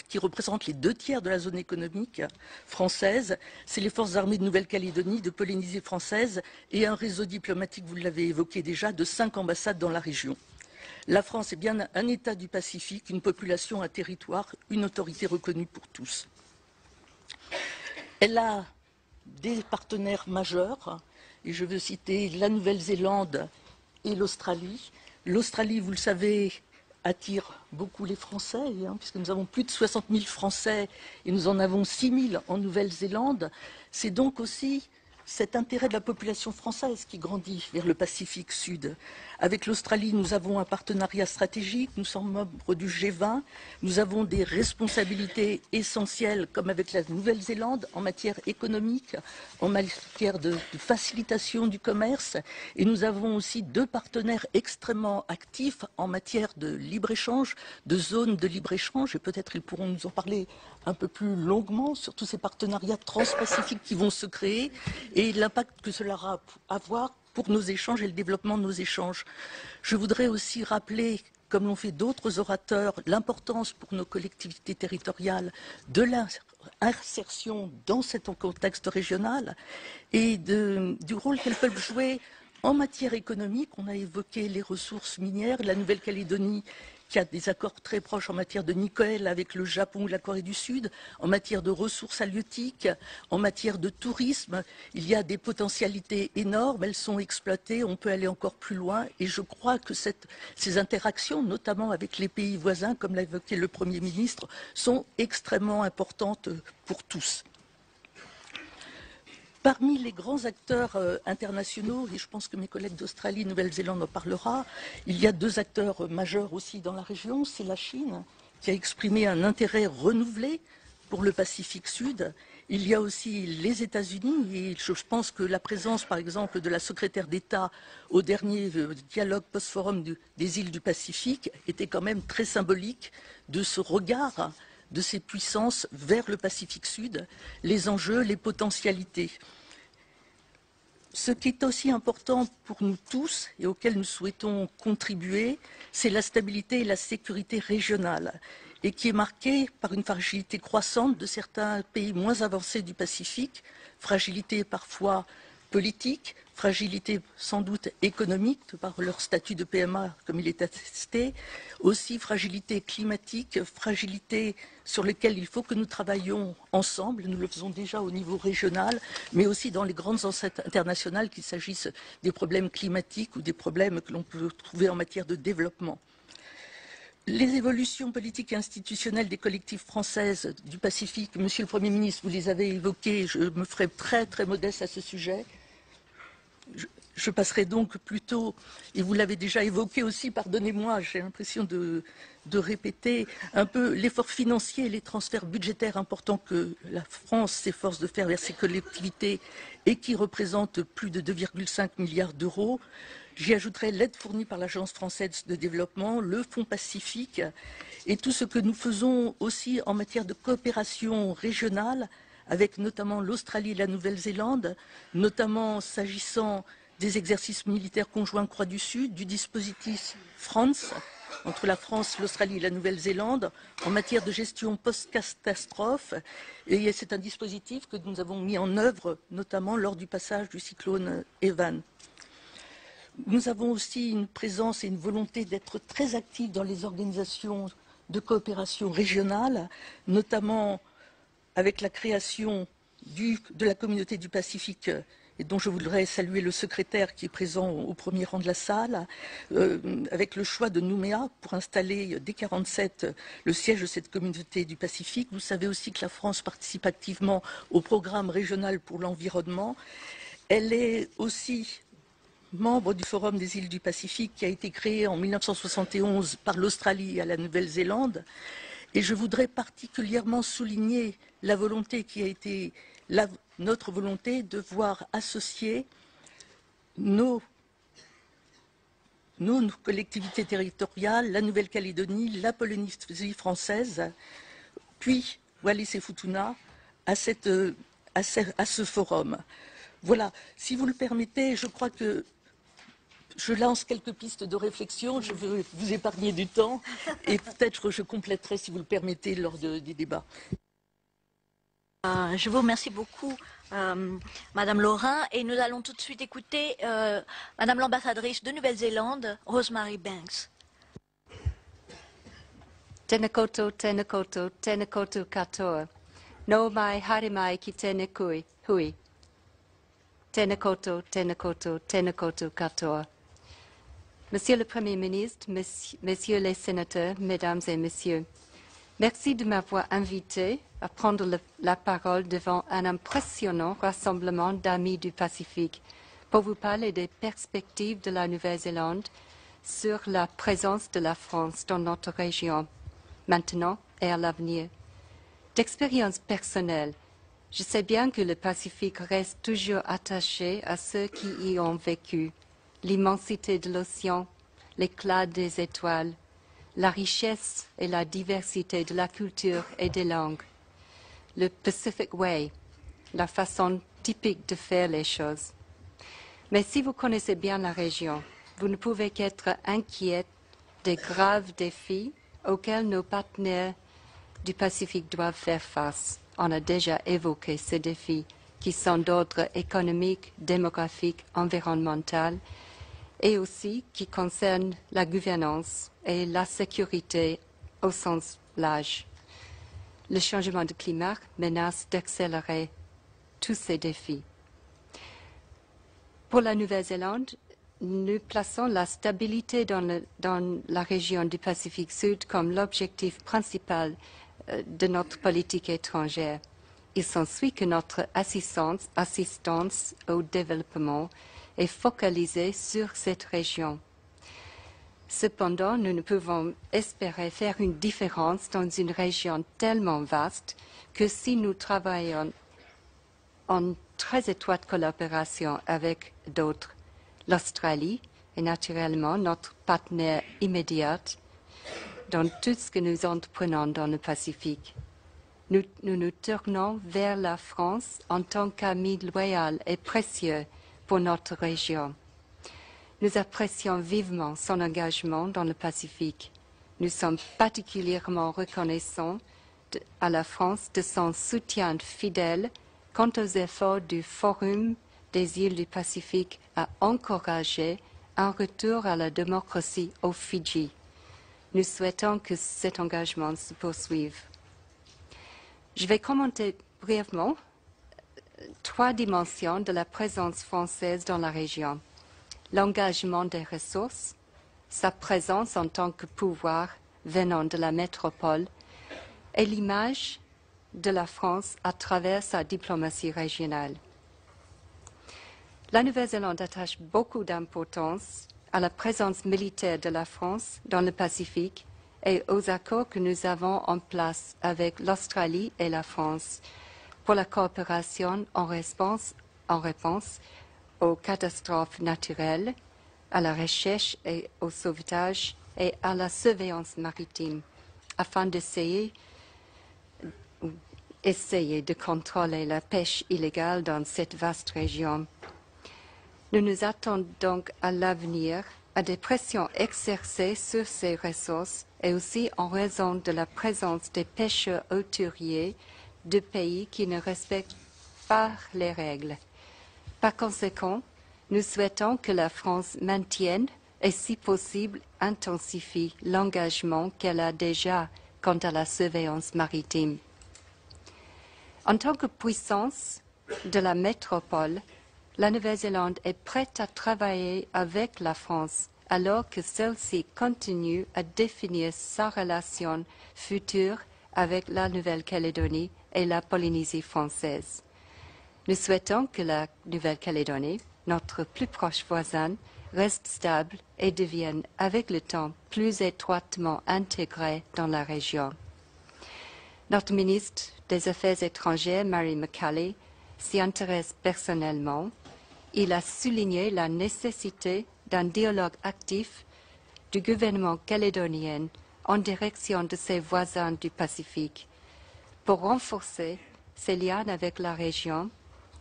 qui représente les 2/3 de la zone économique française. C'est les forces armées de Nouvelle-Calédonie, de Polynésie française et un réseau diplomatique, vous l'avez évoqué déjà, de 5 ambassades dans la région. La France est bien un État du Pacifique, une population, un territoire, une autorité reconnue pour tous. Elle a des partenaires majeurs, et je veux citer la Nouvelle-Zélande et l'Australie. L'Australie, vous le savez, attire beaucoup les Français, puisque nous avons plus de 60 000 Français et nous en avons 6 000 en Nouvelle-Zélande. C'est donc aussi cet intérêt de la population française qui grandit vers le Pacifique Sud. Avec l'Australie, nous avons un partenariat stratégique, nous sommes membres du G20, nous avons des responsabilités essentielles, comme avec la Nouvelle-Zélande, en matière économique, en matière de facilitation du commerce, et nous avons aussi 2 partenaires extrêmement actifs en matière de libre-échange, de zones de libre-échange, et peut-être ils pourront nous en parler un peu plus longuement sur tous ces partenariats transpacifiques qui vont se créer et l'impact que cela va avoir pour nos échanges et le développement de nos échanges. Je voudrais aussi rappeler, comme l'ont fait d'autres orateurs, l'importance pour nos collectivités territoriales de l'insertion dans ce contexte régional et du rôle qu'elles peuvent jouer en matière économique. On a évoqué les ressources minières, la Nouvelle-Calédonie qui a des accords très proches en matière de nickel avec le Japon ou la Corée du Sud, en matière de ressources halieutiques, en matière de tourisme. Il y a des potentialités énormes, elles sont exploitées, on peut aller encore plus loin. Et je crois que ces interactions, notamment avec les pays voisins, comme l'a évoqué le Premier ministre, sont extrêmement importantes pour tous. Parmi les grands acteurs internationaux, et je pense que mes collègues d'Australie et Nouvelle-Zélande en parlera, il y a 2 acteurs majeurs aussi dans la région. C'est la Chine, qui a exprimé un intérêt renouvelé pour le Pacifique Sud. Il y a aussi les États-Unis, et je pense que la présence, par exemple, de la secrétaire d'État au dernier dialogue post-forum des îles du Pacifique était quand même très symbolique de ce regard de ces puissances vers le Pacifique Sud, les enjeux, les potentialités. Ce qui est aussi important pour nous tous et auquel nous souhaitons contribuer, c'est la stabilité et la sécurité régionale, et qui est marquée par une fragilité croissante de certains pays moins avancés du Pacifique, fragilité parfois politique, fragilité sans doute économique par leur statut de PMA comme il est attesté, aussi fragilité climatique, fragilité sur lesquelles il faut que nous travaillions ensemble, nous le faisons déjà au niveau régional, mais aussi dans les grandes enceintes internationales, qu'il s'agisse des problèmes climatiques ou des problèmes que l'on peut trouver en matière de développement. Les évolutions politiques et institutionnelles des collectives françaises du Pacifique, Monsieur le Premier ministre, vous les avez évoquées, je me ferai très très modeste à ce sujet. Je passerai donc plutôt, et vous l'avez déjà évoqué aussi, pardonnez-moi, j'ai l'impression de répéter un peu l'effort financier et les transferts budgétaires importants que la France s'efforce de faire vers ses collectivités et qui représentent plus de 2,5 milliards d'euros. J'y ajouterai l'aide fournie par l'Agence française de développement, le Fonds Pacifique et tout ce que nous faisons aussi en matière de coopération régionale avec notamment l'Australie et la Nouvelle-Zélande, notamment s'agissant des exercices militaires conjoints Croix du Sud, du dispositif France, entre la France, l'Australie et la Nouvelle-Zélande, en matière de gestion post-catastrophe. Et c'est un dispositif que nous avons mis en œuvre, notamment lors du passage du cyclone Evan. Nous avons aussi une présence et une volonté d'être très actifs dans les organisations de coopération régionale, notamment avec la création de la communauté du Pacifique, et dont je voudrais saluer le secrétaire qui est présent au premier rang de la salle, avec le choix de Nouméa pour installer dès 1947 le siège de cette communauté du Pacifique. Vous savez aussi que la France participe activement au programme régional pour l'environnement. Elle est aussi membre du Forum des îles du Pacifique qui a été créé en 1971 par l'Australie et la Nouvelle-Zélande. Et je voudrais particulièrement souligner la volonté qui a été notre volonté de voir associer nos collectivités territoriales, la Nouvelle-Calédonie, la Polynésie française, puis Wallis et Futuna à ce forum. Voilà, si vous le permettez, je crois que je lance quelques pistes de réflexion, je veux vous épargner du temps et peut-être je compléterai, si vous le permettez, lors des débats. Je vous remercie beaucoup, Madame Laurin, et nous allons tout de suite écouter Madame l'ambassadrice de Nouvelle-Zélande, Rosemary Banks. Tēnā koutou, tēnā koutou, tēnā koutou katoa. No mai, haere mai ki tēnā hui. Tēnā koutou, tēnā koutou, tēnā koutou katoa. Monsieur le Premier ministre, messieurs les sénateurs, mesdames et messieurs, merci de m'avoir invité à prendre la parole devant un impressionnant rassemblement d'amis du Pacifique pour vous parler des perspectives de la Nouvelle-Zélande sur la présence de la France dans notre région, maintenant et à l'avenir. D'expérience personnelle, je sais bien que le Pacifique reste toujours attaché à ceux qui y ont vécu. L'immensité de l'océan, l'éclat des étoiles, la richesse et la diversité de la culture et des langues. Le Pacific Way, la façon typique de faire les choses. Mais si vous connaissez bien la région, vous ne pouvez qu'être inquiet des graves défis auxquels nos partenaires du Pacifique doivent faire face. On a déjà évoqué ces défis qui sont d'ordre économique, démographique, environnemental et aussi qui concernent la gouvernance et la sécurité au sens large. Le changement de climat menace d'accélérer tous ces défis. Pour la Nouvelle-Zélande, nous plaçons la stabilité dans la région du Pacifique Sud comme l'objectif principal de notre politique étrangère. Il s'ensuit que notre assistance au développement est focalisée sur cette région. Cependant, nous ne pouvons espérer faire une différence dans une région tellement vaste que si nous travaillons en très étroite collaboration avec d'autres. L'Australie est naturellement notre partenaire immédiat dans tout ce que nous entreprenons dans le Pacifique. Nous nous tournons vers la France en tant qu'ami loyal et précieux pour notre région. Nous apprécions vivement son engagement dans le Pacifique. Nous sommes particulièrement reconnaissants à la France de son soutien fidèle quant aux efforts du Forum des îles du Pacifique à encourager un retour à la démocratie aux Fidji. Nous souhaitons que cet engagement se poursuive. Je vais commenter brièvement 3 dimensions de la présence française dans la région. L'engagement des ressources, sa présence en tant que pouvoir venant de la métropole et l'image de la France à travers sa diplomatie régionale. La Nouvelle-Zélande attache beaucoup d'importance à la présence militaire de la France dans le Pacifique et aux accords que nous avons en place avec l'Australie et la France pour la coopération en réponse aux catastrophes naturelles, à la recherche et au sauvetage et à la surveillance maritime, afin d'essayer de contrôler la pêche illégale dans cette vaste région. Nous nous attendons donc à l'avenir à des pressions exercées sur ces ressources et aussi en raison de la présence des pêcheurs hauturiers de pays qui ne respectent pas les règles. Par conséquent, nous souhaitons que la France maintienne et si possible intensifie l'engagement qu'elle a déjà quant à la surveillance maritime. En tant que puissance de la métropole, la Nouvelle-Zélande est prête à travailler avec la France alors que celle-ci continue à définir sa relation future avec la Nouvelle-Calédonie et la Polynésie française. Nous souhaitons que la Nouvelle-Calédonie, notre plus proche voisin, reste stable et devienne avec le temps plus étroitement intégrée dans la région. Notre ministre des Affaires étrangères, Mary McCalley, s'y intéresse personnellement. Il a souligné la nécessité d'un dialogue actif du gouvernement calédonien en direction de ses voisins du Pacifique pour renforcer ses liens avec la région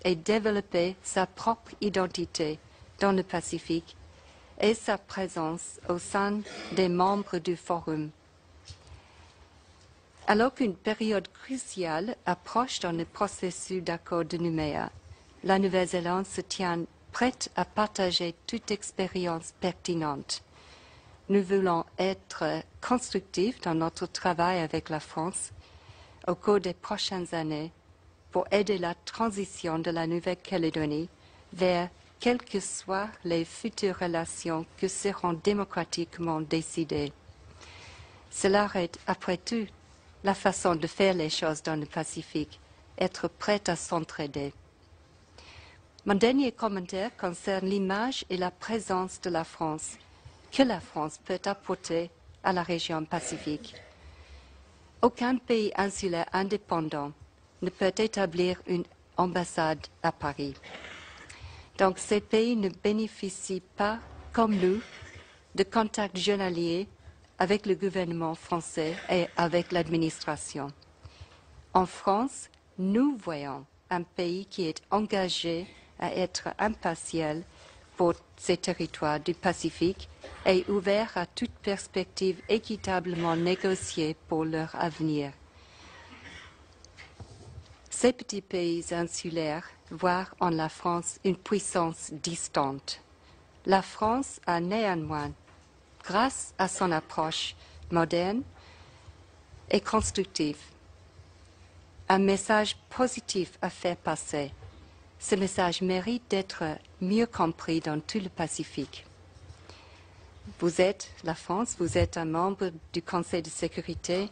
et développer sa propre identité dans le Pacifique et sa présence au sein des membres du Forum. Alors qu'une période cruciale approche dans le processus d'accord de Nouméa, la Nouvelle-Zélande se tient prête à partager toute expérience pertinente. Nous voulons être constructifs dans notre travail avec la France au cours des prochaines années pour aider la transition de la Nouvelle-Calédonie vers quelles que soient les futures relations qui seront démocratiquement décidées. Cela est, après tout, la façon de faire les choses dans le Pacifique, être prête à s'entraider. Mon dernier commentaire concerne l'image et la présence de la France que la France peut apporter à la région Pacifique. Aucun pays insulaire indépendant ne peut établir une ambassade à Paris. Donc ces pays ne bénéficient pas, comme nous, de contacts journaliers avec le gouvernement français et avec l'administration. En France, nous voyons un pays qui est engagé à être impartial pour ces territoires du Pacifique et ouvert à toute perspective équitablement négociée pour leur avenir. Ces petits pays insulaires voient en la France une puissance distante. La France a néanmoins, grâce à son approche moderne et constructive, un message positif à faire passer. Ce message mérite d'être mieux compris dans tout le Pacifique. Vous êtes la France, vous êtes un membre du Conseil de sécurité,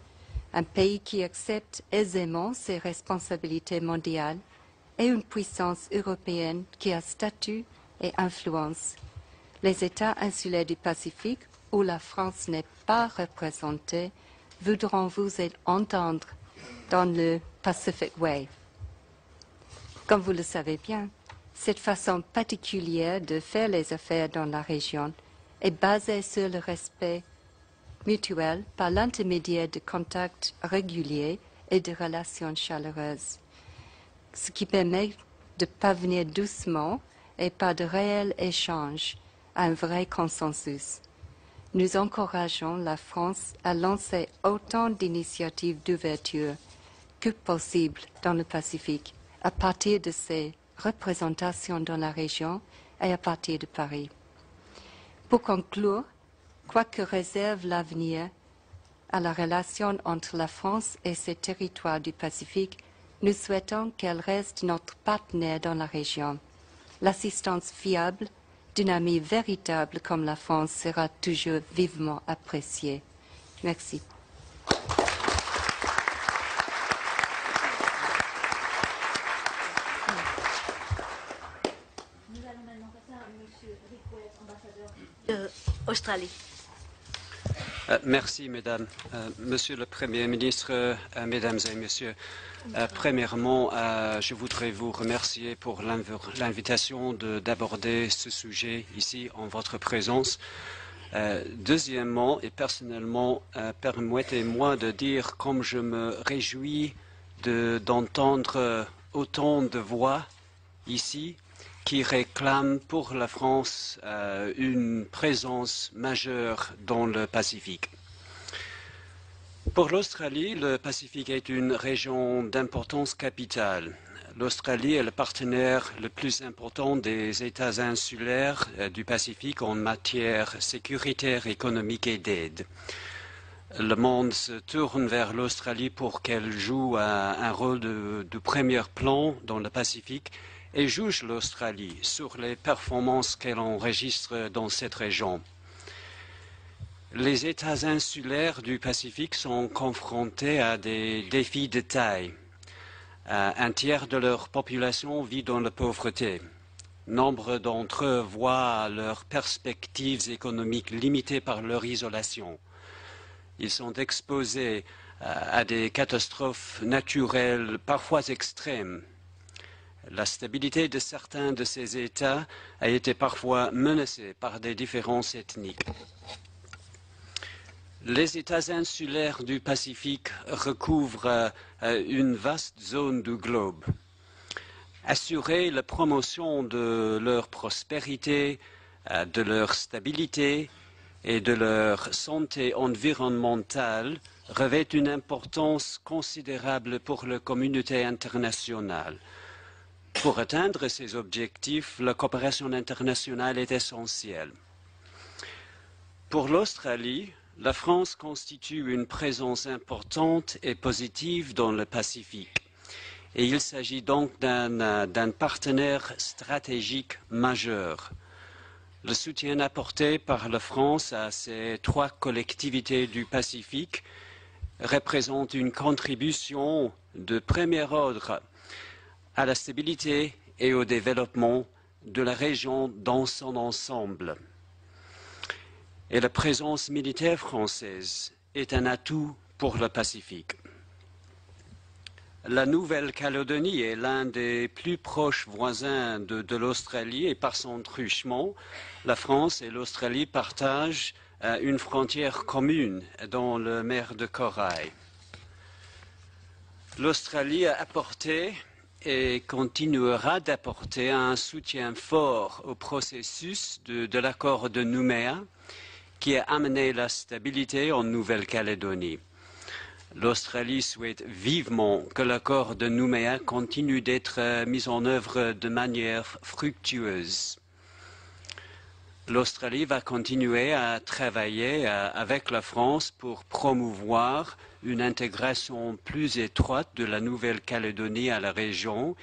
un pays qui accepte aisément ses responsabilités mondiales et une puissance européenne qui a statut et influence. Les États insulaires du Pacifique, où la France n'est pas représentée, voudront vous entendre dans le Pacific Way. Comme vous le savez bien, cette façon particulière de faire les affaires dans la région est basée sur le respect mutuel par l'intermédiaire de contacts réguliers et de relations chaleureuses, ce qui permet de parvenir doucement et par de réels échanges à un vrai consensus. Nous encourageons la France à lancer autant d'initiatives d'ouverture que possible dans le Pacifique, à partir de ses représentations dans la région et à partir de Paris. Pour conclure, quoi que réserve l'avenir à la relation entre la France et ses territoires du Pacifique, nous souhaitons qu'elle reste notre partenaire dans la région. L'assistance fiable d'une amie véritable comme la France sera toujours vivement appréciée. Merci. Nous allons maintenant passer à M. Rick, ambassadeur d'Australie. Merci, Mesdames. Monsieur le Premier ministre, Mesdames et Messieurs, premièrement, je voudrais vous remercier pour l'invitation d'aborder ce sujet ici en votre présence. Deuxièmement, et personnellement, permettez-moi de dire comme je me réjouis d'entendre autant de voix ici qui réclament pour la France une présence majeure dans le Pacifique. Pour l'Australie, le Pacifique est une région d'importance capitale. l'Australie est le partenaire le plus important des États insulaires du Pacifique en matière sécuritaire, économique et d'aide. Le monde se tourne vers l'Australie pour qu'elle joue un rôle de premier plan dans le Pacifique et juge l'Australie sur les performances qu'elle enregistre dans cette région. Les États insulaires du Pacifique sont confrontés à des défis de taille. Un tiers de leur population vit dans la pauvreté. Nombre d'entre eux voient leurs perspectives économiques limitées par leur isolation. Ils sont exposés à des catastrophes naturelles parfois extrêmes. La stabilité de certains de ces États a été parfois menacée par des différences ethniques. Les États insulaires du Pacifique recouvrent une vaste zone du globe. Assurer la promotion de leur prospérité, de leur stabilité et de leur santé environnementale revêt une importance considérable pour la communauté internationale. Pour atteindre ces objectifs, la coopération internationale est essentielle. Pour l'Australie, la France constitue une présence importante et positive dans le Pacifique. Et il s'agit donc d'un partenaire stratégique majeur. Le soutien apporté par la France à ces trois collectivités du Pacifique représente une contribution de premier ordre à la stabilité et au développement de la région dans son ensemble. Et la présence militaire française est un atout pour le Pacifique. La Nouvelle-Calédonie est l'un des plus proches voisins de l'Australie et par son truchement, la France et l'Australie partagent une frontière commune dans la mer de Corail. L'Australie a apporté et continuera d'apporter un soutien fort au processus de l'accord de Nouméa qui a amené la stabilité en Nouvelle-Calédonie. L'Australie souhaite vivement que l'accord de Nouméa continue d'être mis en œuvre de manière fructueuse. L'Australie va continuer à travailler avec la France pour promouvoir une intégration plus étroite de la Nouvelle-Calédonie à la région,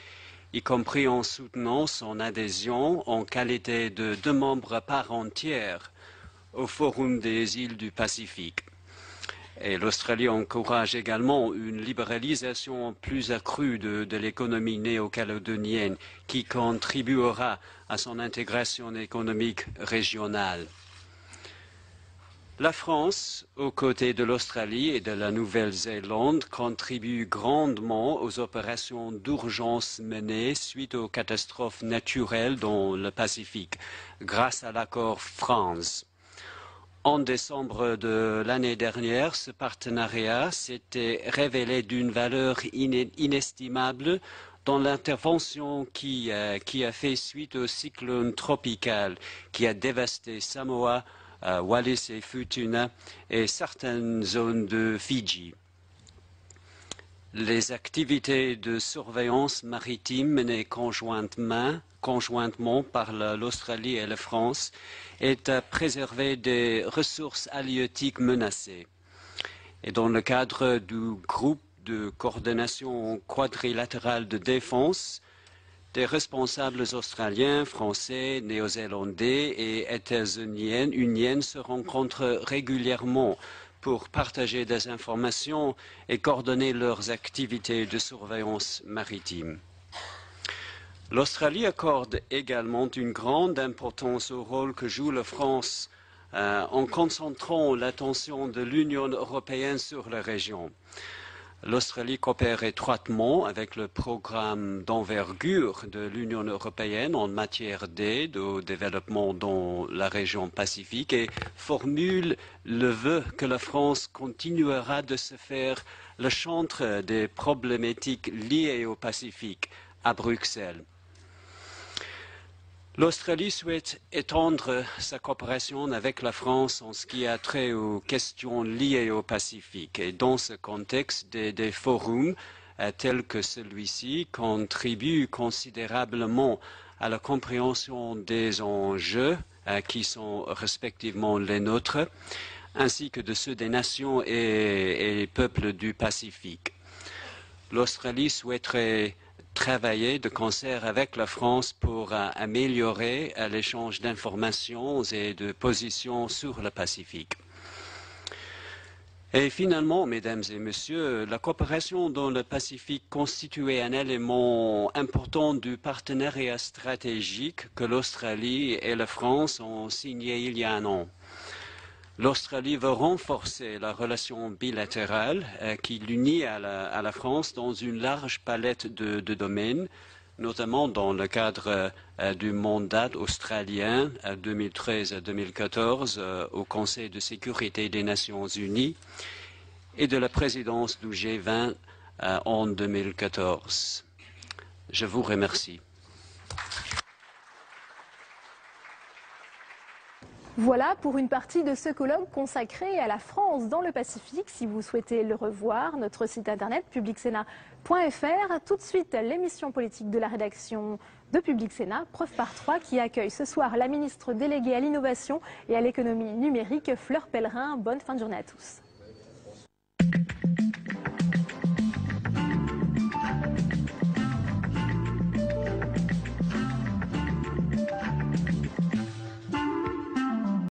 y compris en soutenant son adhésion en qualité de membre à part entière au Forum des îles du Pacifique. Et l'Australie encourage également une libéralisation plus accrue de l'économie néo-calédonienne qui contribuera à son intégration économique régionale. La France, aux côtés de l'Australie et de la Nouvelle-Zélande, contribue grandement aux opérations d'urgence menées suite aux catastrophes naturelles dans le Pacifique, grâce à l'accord FRANZ. En décembre de l'année dernière, ce partenariat s'était révélé d'une valeur inestimable dans l'intervention qui a fait suite au cyclone tropical qui a dévasté Samoa, Wallis et Futuna et certaines zones de Fidji. Les activités de surveillance maritime menées conjointement par l'Australie et la France est à préserver des ressources halieutiques menacées. Et dans le cadre du groupe de coordination quadrilatérale de défense, des responsables australiens, français, néo-zélandais et états-uniens se rencontrent régulièrement pour partager des informations et coordonner leurs activités de surveillance maritime. L'Australie accorde également une grande importance au rôle que joue la France en concentrant l'attention de l'Union européenne sur la région. L'Australie coopère étroitement avec le programme d'envergure de l'Union européenne en matière d'aide au développement dans la région Pacifique et formule le vœu que la France continuera de se faire le chantre des problématiques liées au Pacifique à Bruxelles. L'Australie souhaite étendre sa coopération avec la France en ce qui a trait aux questions liées au Pacifique. Et dans ce contexte des forums tel que celui-ci contribue considérablement à la compréhension des enjeux qui sont respectivement les nôtres, ainsi que de ceux des nations et peuples du Pacifique. L'Australie souhaiterait travailler de concert avec la France pour améliorer l'échange d'informations et de positions sur le Pacifique. Et finalement, mesdames et messieurs, la coopération dans le Pacifique constituait un élément important du partenariat stratégique que l'Australie et la France ont signé il y a un an. L'Australie veut renforcer la relation bilatérale qui l'unit à la France dans une large palette de domaines, notamment dans le cadre du mandat australien 2013-2014 au Conseil de sécurité des Nations Unies et de la présidence du G20 en 2014. Je vous remercie. Voilà pour une partie de ce colloque consacré à la France dans le Pacifique. Si vous souhaitez le revoir, notre site internet publicsena.fr. Tout de suite, l'émission politique de la rédaction de Public Sénat, preuve par 3, qui accueille ce soir la ministre déléguée à l'innovation et à l'économie numérique, Fleur Pellerin. Bonne fin de journée à tous.